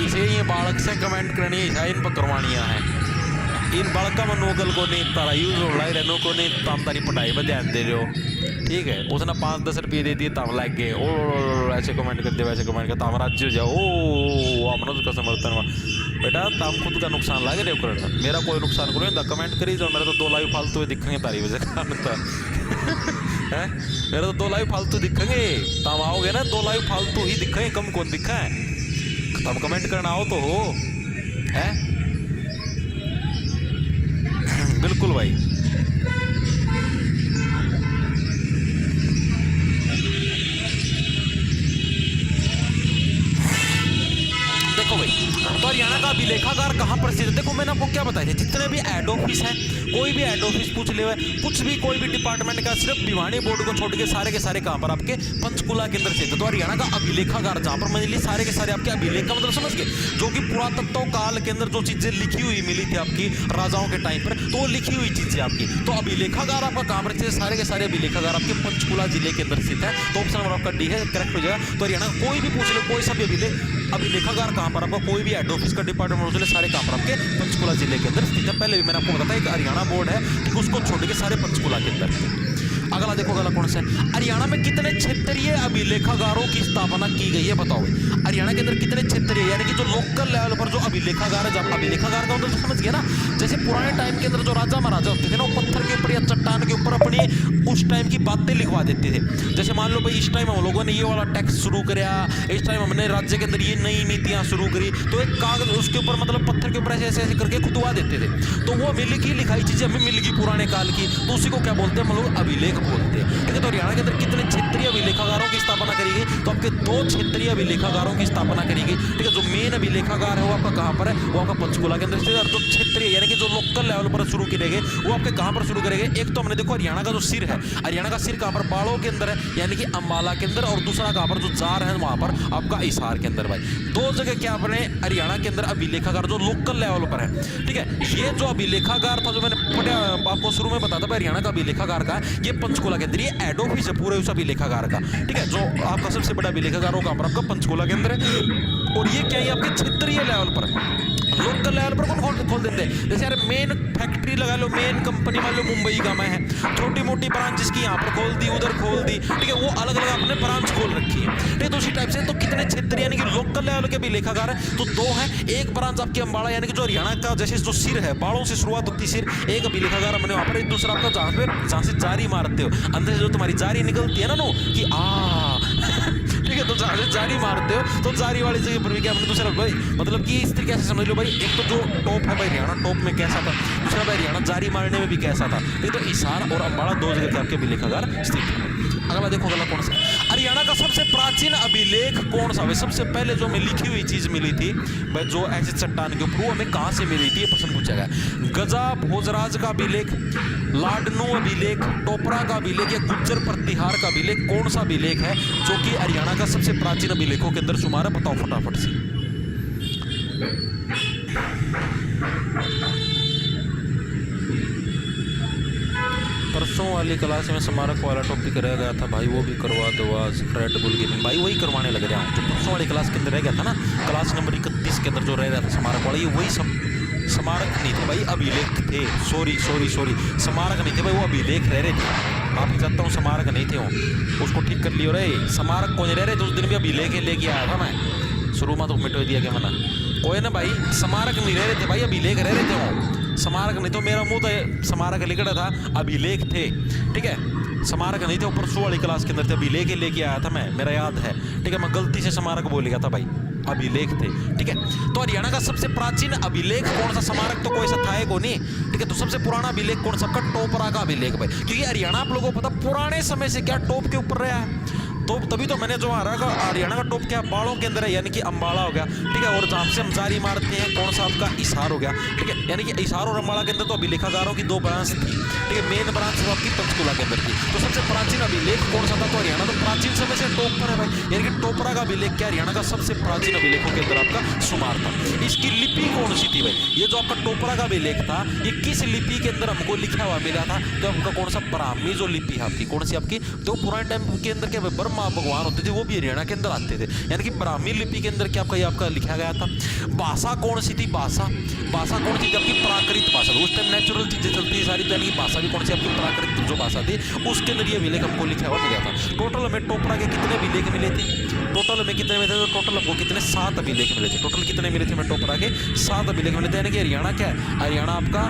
इसे ये बालक से कमेंट करनी है, इन पर करवानिया है। इन बालका में नोकल को नहीं तारा यूज हो रहा है, रेनो को नहीं तम तारी पढ़ाई पर ध्यान दे रहे हो। ठीक है, उसने 5-10 रुपये दे दिए तम लग गए, ओ ऐसे कमेंट कर दे वैसे कमेंट कर, तम राज्य हो जाओ, ओ हमने उसका समर्थन हुआ। बेटा तम खुद का नुकसान लग रहे हो करना, मेरा कोई नुकसान करो ना, कमेंट करी जाओ। मेरा तो 2 लाइव फालतू हुए दिखेंगे तारी वजह है। मेरा तो 2 लाइव फालतू दिखेंगे, तम आओगे ना 2 लाइव फालतू ही दिखेंगे, कम कौन दिखा है। तो अब कमेंट करना हो तो हो है। बिल्कुल भाई। देखो भाई, तो हरियाणा का अभिलेखागार कहाँ पर स्थित है? देखो मैंने आपको क्या बताया, जितने भी हेड ऑफिस हैं, कोई भी हेड ऑफिस पूछ ले, कुछ भी कोई भी डिपार्टमेंट का, सिर्फ भिवानी बोर्ड को छोड़ के सारे कहाँ पर आपके पंचकुला के अंदर स्थित है। तो हरियाणा का अभिलेखागार जहाँ पर मान ली सारे के सारे आपके अभिलेख का मतलब समझ गए, जो कि पुरातत्व काल के अंदर जो चीजें लिखी हुई मिली थी आपकी राजाओं के टाइम पर, तो वो लिखी हुई चीजें आपकी। तो अभिलेखागार आपका कहाँ पर स्थित है? सारे के सारे अभिलेखागार आपके पंचकुला जिले के अंदर स्थित है। तो ऑप्शन नंबर आपका डी है, करेक्ट हो जाएगा। तो हरियाणा कोई भी पूछ लो, कोई सा भी अभिलेखागार कहाँ पर आपका, कोई भी हेड ऑफिस का डिपार्टमेंट हो, सारे कहाँ पर आपके पंचकुला जिले के अंदर स्थित है। पहले भी मैंने आपको बताया एक हरियाणा बोर्ड है, ठीक, उसको छोड़ के सारे पंचकुला के अंदर। अगला देखो, अगला कौन सा है? हरियाणा में कितने क्षेत्रीय अभिलेखागारों की स्थापना की गई है? बताओ भाई, हरियाणा के अंदर कितने क्षेत्रीय, यानी कि जो लोकल लेवल पर जो अभिलेखागार है, जब अभिलेखागार का मतलब समझ गया ना, जैसे पुराने टाइम के अंदर जो राजा महाराजा होते थे ना, वो पत्थर के ऊपर या चट्टान के ऊपर अपनी उस टाइम की बातें लिखवा देते थे। जैसे मान लो भाई, इस टाइम हम लोगों ने ये वाला टैक्स शुरू किया, इस टाइम हमने राज्य के अंदर ये नई नीतियां शुरू करी, तो एक कागज उसके ऊपर मतलब पत्थर के ऊपर ऐसे ऐसे ऐसे करके खुदवा देते थे। तो वो मिल की लिखाई चीजें हमें मिल गई पुराने काल की, तो उसी को क्या बोलते हैं हम लोग? अभिलेख बोलते हैं। ठीक है, तो हरियाणा के अंदर कितने क्षेत्रीय अभिलेखागारों की स्थापना करी गई? तो आपके 2 क्षेत्रीय अभिलेखागारों की स्थापना करी गई। ठीक है, जो मेन अभिलेखागार है वो आपका कहाँ पर है? वो आपका पंचकुला के अंदर स्थित है। और जो क्षेत्रीय यानी कि जो लोकल लेवल पर शुरू किए गए, वो आपके कहाँ पर शुरू करेंगे? एक तो हमने देखो हरियाणा का जो सिर है, हरियाणा का सिर कहाँ पर? बाड़ों के अंदर है, यानी कि अंबाला के अंदर, और दूसरा कहाँ पर? जो जार है वहां पर आपका हिसार के अंदर। भाई 2 जगह क्या अपने हरियाणा के अंदर अभिलेखागार जो लोकल लेवल पर है। ठीक है, ये जो अभिलेखागार था, जो मैंने पढ़ा आपको शुरू में बताया था हरियाणा का अभिलेखागार का, ये पंचकुला के अंदर, ये हेड ऑफिस है पूरे उस अभिलेखागार का। ठीक है, जो आपका सबसे बड़ा अभिलेखागार होगा आपका पंचकुला के अंदर है। और ये क्या है? आपके क्षेत्रीय लेवल पर, लोकल लेवल पर कौन खोल देते हैं? जैसे यार मेन फैक्ट्री लगा लो, मेन कंपनी मान लो मुंबई का मैं है, छोटी मोटी ब्रांच जिसकी यहाँ पर खोल दी, उधर खोल दी, ठीक है, वो अलग अलग अपने ब्रांच खोल रखी है। ठीक है, तो उसी टाइप से तो कितने क्षेत्र यानी कि लोकल लेवल के भी लेखागार है, तो 2 है। एक ब्रांच आपकी अंबाला, यानी कि जो हरियाणा का जैसे जो सिर है, बाड़ों से शुरुआत होती सिर, एक अभी लेखागार हमने वहां पर। एक दूसरा आपका जहाँ से जारी मारते हो, अंदर से जो तुम्हारी जारी निकलती है ना, नो कि ठीक है, तो जहाँ से जारी मारते हो, तो जारी वाली जगह पर भी क्या हमने दूसरा भाई, मतलब कि इस तरीके से समझ लो भाई, एक तो जो टॉप है भाई हरियाणा, टॉप में कैसा था, दूसरा भाई हरियाणा जारी मारने में भी कैसा था। ठीक है, तो हिसार और अंबाला 2 जगह के आपके अभिलेखागार स्थित है। अगला देखो, अगला कौन सा? हरियाणा का सबसे प्राचीन अभिलेख कौन सा? सबसे पहले जो हमें लिखी हुई चीज मिली थी भाई, जो ऐसे चट्टान के ऊपर, वो हमें कहां से मिली थी? ये प्रश्न पूछा गया। गजा भोजराज का अभिलेख, लाडनू अभिलेख, टोपरा का अभिलेख, या गुज्जर प्रतिहार का अभिलेख? कौन सा अभिलेख है जो कि हरियाणा का सबसे प्राचीन अभिलेखों के अंदर शुमार है? बताओ फटाफट से। परसों वाली क्लास में स्मारक वाला टॉपिक रह गया था भाई, वो भी करवा दो आज। रेड बुल गेमिंग भाई वही करवाने लग रहा हूँ, जो परसों वाली क्लास के अंदर रह गया था ना, क्लास नंबर 31 के अंदर जो रह रहा था स्मारक वाला, ये वही स्मारक नहीं थे भाई, अभिलेख थे। सॉरी, स्मारक नहीं थे भाई, वो अभिलेख रह रहे थे। आप चाहता हूँ स्मारक नहीं थे वो, उसको ठीक कर लियो रे। स्मारक कौन रह रहे थे उस दिन भी? अभिलेख लेके आया था मैं, शुरू में तो मिटो दिया क्या मना कोई ना भाई, स्मारक नहीं रह रहे थे भाई, अभिलेख रह रहे थे वो, स्मारक नहीं। तो मेरा मुंह तो स्मारक लिख रहा था, अभिलेख थे। ठीक है, स्मारक नहीं थे, परसों वाली क्लास के अंदर थे, अभिलेख लेके आया था मैं, मेरा याद है। ठीक है, मैं गलती से स्मारक बोल गया था भाई, अभिलेख थे। ठीक है, तो हरियाणा का सबसे प्राचीन अभिलेख कौन सा? स्मारक तो कोई सा था को नहीं। ठीक है, तो सबसे पुराना अभिलेख कौन सा? आपका टोपरा का अभिलेख भाई, क्योंकि हरियाणा आप लोगों को पता पुराने समय से क्या टॉप के ऊपर रहा है, तो तभी तो मैंने जो हरियाणा का टॉप क्या बाड़ों के अंदर है, यानी कि अंबाला हो गया। ठीक है, और जहाँ से हम जारी मारते हैं कौन सा? आपका हिसार हो गया। ठीक है, यानी कि हिसार और अंबाला के अंदर तो अभिलेखागारों की 2 ब्रांच थी। ठीक है, मेन ब्रांच तो आपकी पंचकुला के अंदर थी। तो सबसे प्राचीन अभिलेख कौन सा था? तो हरियाणा तो प्राचीन समय से टॉप पर है भाई, यानी कि टोपरा का अभिलेख क्या हरियाणा का सबसे प्राचीन अभिलेखों के अंदर आपका शुमार था। इसकी लिपि कौन सी थी भाई? ये जो आपका टोपरा का अभिलेख था, ये किस लिपि के अंदर हमको लिखा हुआ मिला था? तो आपका कौन सा? ब्राह्मी जो लिपि है आपकी, कौन सी आपकी? तो पुराने टाइम के अंदर क्या ब्रह्मा भगवान होते थे, वो भी हरियाणा के अंदर आते थे, यानी कि ब्राह्मी लिपि के अंदर क्या आपका ये आपका लिखा गया था। भाषा कौन सी थी? भाषा कौन सी थी आपकी? प्राकृत भाषा। उस टाइम नेचुरल चीजें चलती है सारी, तो यानी कि भाषा भी कौन सी आपकी? प्राकृत जो भाषा थी, उसके अंदर ये अभिलेख हमको लिखा हुआ मिला था। टोटल हमें टोपरा के कितने अभिलेख मिले थे? टोटल हमें कितने मिले थे? टोटल हमको कितने? 7 अभिलेख मिले थे। टोटल कितने मिले थे हमें? टोपरा के 7 अभिलेख मिले थे, यानी कि हरियाणा क्या है? हरियाणा आपका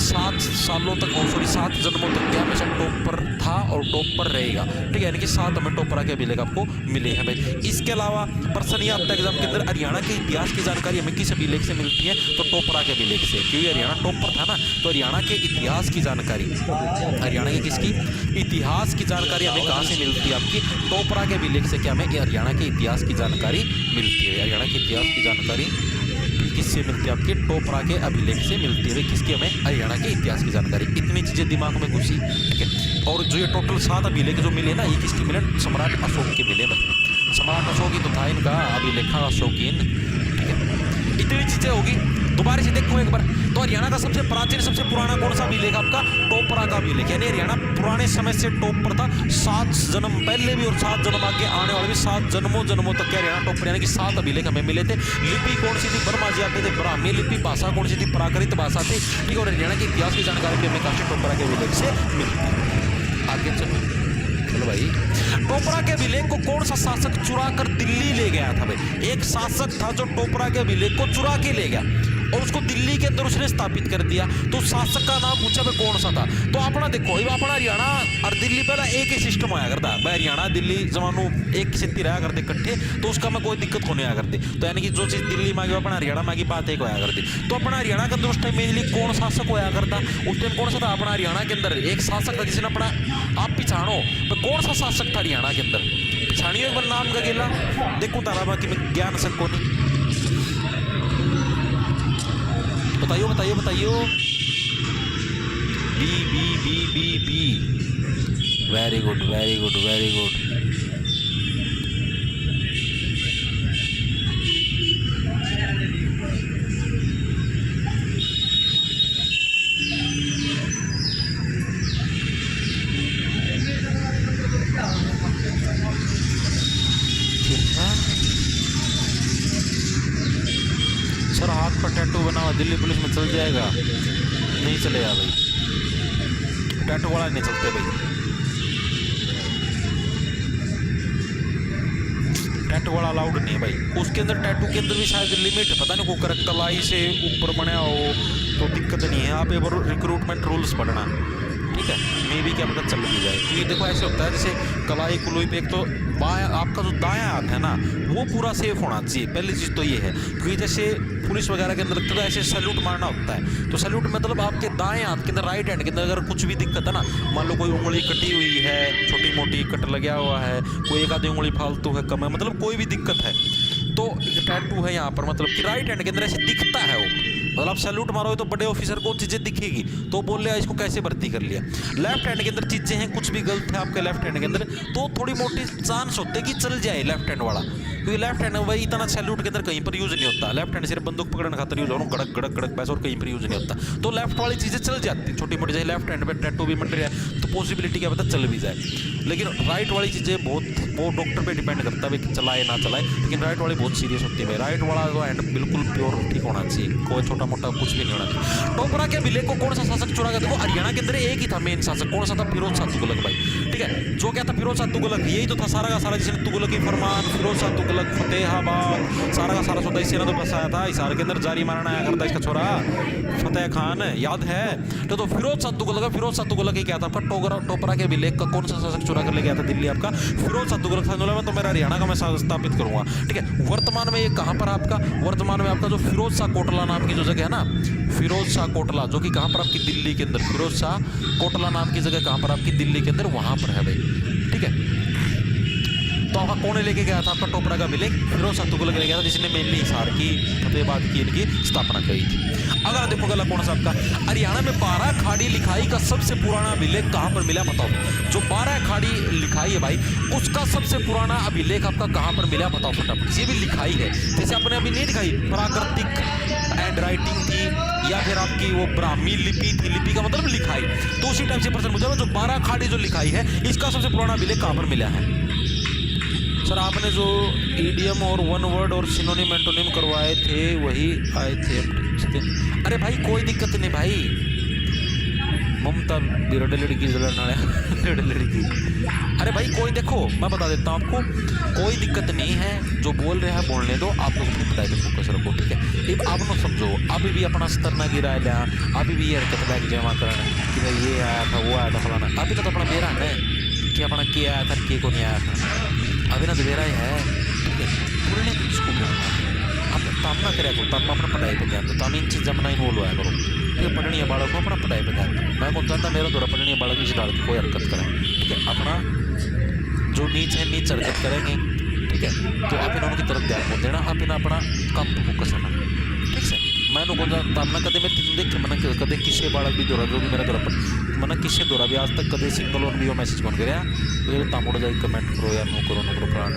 7 सालों तक और सॉरी 7 जन्मों तक क्या हमेशा टॉप पर था और टॉप पर रहेगा। ठीक है, यानी कि 7 हमें टॉपर के अभिलेख आपको मिले हैं भाई। इसके अलावा प्रश्न ये आता है एग्जाम के अंदर, हरियाणा के इतिहास की जानकारी हमें किस अभिलेख से मिलती है? तो टोपरा के अभिलेख से, क्योंकि हरियाणा टॉप पर था ना। तो हरियाणा के इतिहास की जानकारी, हरियाणा के किसकी इतिहास की जानकारी हमें कहाँ से मिलती है? आपकी टोपरा के अभिलेख से क्या हमें हरियाणा के इतिहास की जानकारी मिलती है। हरियाणा के इतिहास की जानकारी किससे मिलती है? आपके टोपरा के अभिलेख से मिलती है। किसकी? हमें हरियाणा के इतिहास की जानकारी। इतनी चीजें दिमाग में घुसी, ठीक है। और जो ये टोटल 7 अभिलेख जो मिले ना, ये किसके मिले? सम्राट अशोक के मिले भाई। सम्राट अशोक ही तो था इनका अभिलेखा अशोकीन, ठीक है। इतनी चीजें होगी, दोबारा से देखो एक बार। तो हरियाणा का सबसे प्राचीन सबसे पुराना कौन सा अभिलेख? आपका टोपरा का अभिलेख। यानी हरियाणा पुराने समय से टॉप पर था, 7 जन्म पहले भी और 7 जन्म आगे आने वाले भी, 7 जन्मों के हरियाणा टॉप पर, यानी कि 7 अभिलेख हमें मिले थे। लिपि कौन सी थी? ब्रह्माजी आते थे, ब्राह्मी लिपि। भाषा कौन सी थी? प्राकृत भाषा थी, ठीक है। और हरियाणा के इतिहास की जानकारी भी हमें काफी टोपरा के अभिलेख से मिलती है। आगे चलो भाई, टोपरा के अभिलेख को कौन सा शासक चुरा कर दिल्ली ले गया था भाई? एक शासक था जो टोपरा के अभिलेख को चुरा के ले गया और उसको दिल्ली के अंदर उसने स्थापित कर दिया। तो शासक का नाम पूछा भाई कौन सा था? तो अपना देखो, अपना हरियाणा और दिल्ली पहला एक ही सिस्टम आया करता है। हरियाणा दिल्ली जमानू एक सिद्धि रहा करते इकट्ठे, तो उसका में कोई दिक्कत होने आया करती। तो यानी कि जो चीज दिल्ली मांगी अपना हरियाणा मांगी बात एक होया करती। तो अपना हरियाणा के अंदर उस टाइम मेनली कौन शासक होया करता? उस टाइम कौन सा था अपना हरियाणा के अंदर? एक शासक था जिसने अपना, आप पिछाड़ो तो कौन सा शासक था हरियाणा के अंदर? पिछाड़ियों एक बार नाम का गेला देखो तारा बाकी में ज्ञान सको नहीं। बताइयो बताइयो बताइयो। B B B B B. Very good very good very good. Sir हाथ पर टैटू बना हुआ दिल्ली पुलिस में चल जाएगा? नहीं चलेगा भाई, टैटू वाला नहीं चलते भाई। टैटू वाला अलाउड नहीं है भाई। उसके अंदर टैटू के अंदर भी शायद लिमिट है, पता नहीं को करेक्ट कलाई से ऊपर बना हो तो दिक्कत नहीं है। आप एक बार रिक्रूटमेंट रूल्स पढ़ना, ठीक है। मे भी क्या पता चल भी जाए, क्योंकि देखो ऐसे होता है जैसे कलाई कुलुई पे एक तो बायां, आपका जो दायां हाथ है ना वो पूरा सेफ होना चाहिए। पहली चीज़ तो ये है, क्योंकि जैसे पुलिस वगैरह के अंदर तो ऐसे सैल्यूट मारना होता है। तो सैल्यूट मतलब आपके दाएं हाथ के अंदर, राइट हैंड के अंदर अगर कुछ भी दिक्कत है ना, मान लो कोई उंगली कटी हुई है, छोटी मोटी कट लगा हुआ है, कोई एक आधी उंगली फालतू है, कम है, मतलब कोई भी दिक्कत है, तो टैटू है यहाँ पर, मतलब कि राइट हैंड के अंदर ऐसे दिखता है वो। मतलब आप सैल्यूट मारोगे तो बड़े ऑफिसर को चीज़ें दिखेगी, तो बोल लिया इसको कैसे भर्ती कर लिया। लेफ्ट हैंड के अंदर चीज़ें हैं, कुछ भी गलत है आपके लेफ्ट हैंड के अंदर, तो थोड़ी मोटी चांस होते कि चल जाए लेफ्ट हैंड वाला, क्योंकि लेफ्ट हैंड भाई इतना सैल्यूट के अंदर कहीं पर यूज नहीं होता। लेफ्ट हैंड सिर्फ बंदूक पकड़ने खातर यूज हो, गड़क गड़क गड़क पैसा, और कहीं पर यूज नहीं होता। तो लेफ्ट वाली चीज़ें चल जाती छोटी मोटी, जैसे लेफ्ट हैंड पे टैटू भी बन रहा है तो पॉसिबिलिटी क्या पता चल भी जाए। लेकिन राइट वाली चीज़ें बहुत, वो डॉक्टर पे डिपेंड करता है भाई चलाए ना चलाए, लेकिन राइट वाली बहुत सीरियस होती है भाई। राइट वाला जो हैंड बिल्कुल प्योर ठीक होना चाहिए, कोई छोटा मोटा कुछ भी नहीं होना चाहिए। टोपरा के अभिलेख को कौन सा शासक चुरा गया? देखो हरियाणा के अंदर एक ही था मेन शासक, कौन सा था? फिरोज शाह तुगलक भाई, ठीक है। जो क्या था? फिरोज शाह तुगलक, यही तो था सारा का सारा जिसने तुगलकी फरमान, फिरोज शाह तुगलक, फतेहाबाद, सारा का सारा सौदा इसी ने तो बसाया था। इसार के अंदर जारी मारना आया करता इसका छोरा फतेह खान, याद है? तो फिरोज शाह तुगलक, फिरोज शाह तुगलक ही क्या था आपका? टोपरा के अभिलेख का कौन सा शासक चुरा कर ले गया था दिल्ली? आपका फिरोज शाह तुगलक था। तो मेरा हरियाणा का मैं स्थापित करूंगा, ठीक है। वर्तमान में ये कहां पर आपका? वर्तमान में आपका जो फिरोज शाह कोटला नाम की जो जगह है ना, फिरोज शाह कोटला, जो कि कहां पर आपकी दिल्ली के अंदर, फिरोज शाह कोटला नाम की जगह कहां पर आपकी दिल्ली के अंदर, वहां पर है भाई, ठीक है। तो आपका कौन लेके गया था? आपका टोपरा का अभिलेख फिरोज शाह तुगलक ले गया था, जिसने मेनली हिसार की, फतेहाबाद की इनकी स्थापना करी थी। अगर देखो गला कौन सा आपका? हरियाणा में 12 खाड़ी लिखाई का सबसे पुराना अभिलेख कहां पर मिला? बताओ। जो 12 खाड़ी लिखाई है भाई, उसका सबसे पुराना अभिलेख आपका कहां पर मिला? बताओ फटाफट। ये भी लिखाई है, जैसे आपने अभी नहीं दिखाई प्राकृतिक हैंड राइटिंग थी, या फिर आपकी वो ब्राह्मी लिपि थी, लिपि का मतलब लिखाई, तो उसी टाइप से प्रश्न पूछा। जो 12 खाड़ी जो लिखाई है, इसका सबसे पुराना अभिलेख कहां पर मिला है? सर आपने जो ईडियम और वन वर्ड और सिनोनिम एंटोनिम करवाए थे वही आए थे। अरे भाई कोई दिक्कत नहीं भाई, ममता बिरड लड़की जला लड़की। अरे अरे भाई कोई देखो मैं बता देता हूँ आपको, कोई दिक्कत नहीं है, जो बोल रहे हैं बोलने दो, आप लोग अपनी पढ़ाई पे फोकस रखो, ठीक है। अब आप लोग समझो अभी भी अपना स्तर ना गिरा लिया, अभी भी ये हरकत लैके जमा करना कि भाई ये आया था वो आया था फलाना, अभी तो अपना बेरा है कि अपना के आया था के को नहीं आया था, अभी ना तो बेरा ही है, ठीक है। बोलने को किसको बोलना, आप तम ना कराया करो, तम अपना पढ़ाई पर ध्यान दो, तम इन चीज़ में इन्वॉल्व होया करो, ठीक है। पढ़नी है बालक को अपना पढ़ाई पर ध्यान दो, मैं कौन चाहता मेरा द्वारा पढ़नी है बालक इस डाल की कोई हरकत करें, ठीक है। अपना जो नीच है नीच हरकत करेंगे, ठीक है, तो आप इन्होंने की तरफ ध्यान मत देना, आप इन्हें अपना काम पर फोकस रखना, ठीक है। मैंने कौन चाहता ना कदे मैं तीन देखे मैंने कदे किसी बालक भी दौरा जो भी मेरा दौरा पर मैंने किसी दौरा भी आज तक कदे सिंगल वन भी वो मैसेज बन गया तो तामुड़ जाए कमेंट करो या नो करो प्राण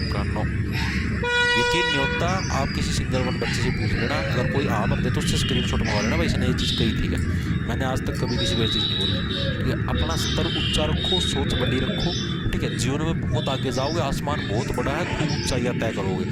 यकीन नहीं होता, आप किसी सिंगल वन बच्चे से पूछ लेना, अगर कोई आ बंदे तो उससे स्क्रीनशॉट मंगा लेना, भाई इसने ये चीज़ कही थी क्या, मैंने आज तक कभी किसी को ये चीज़ नहीं बोली, ठीक है। अपना स्तर ऊंचा रखो, सोच बड़ी रखो, ठीक है। जीवन में बहुत आगे जाओगे, आसमान बहुत बड़ा है, खूब ऊंचाइयाँ तय करोगे,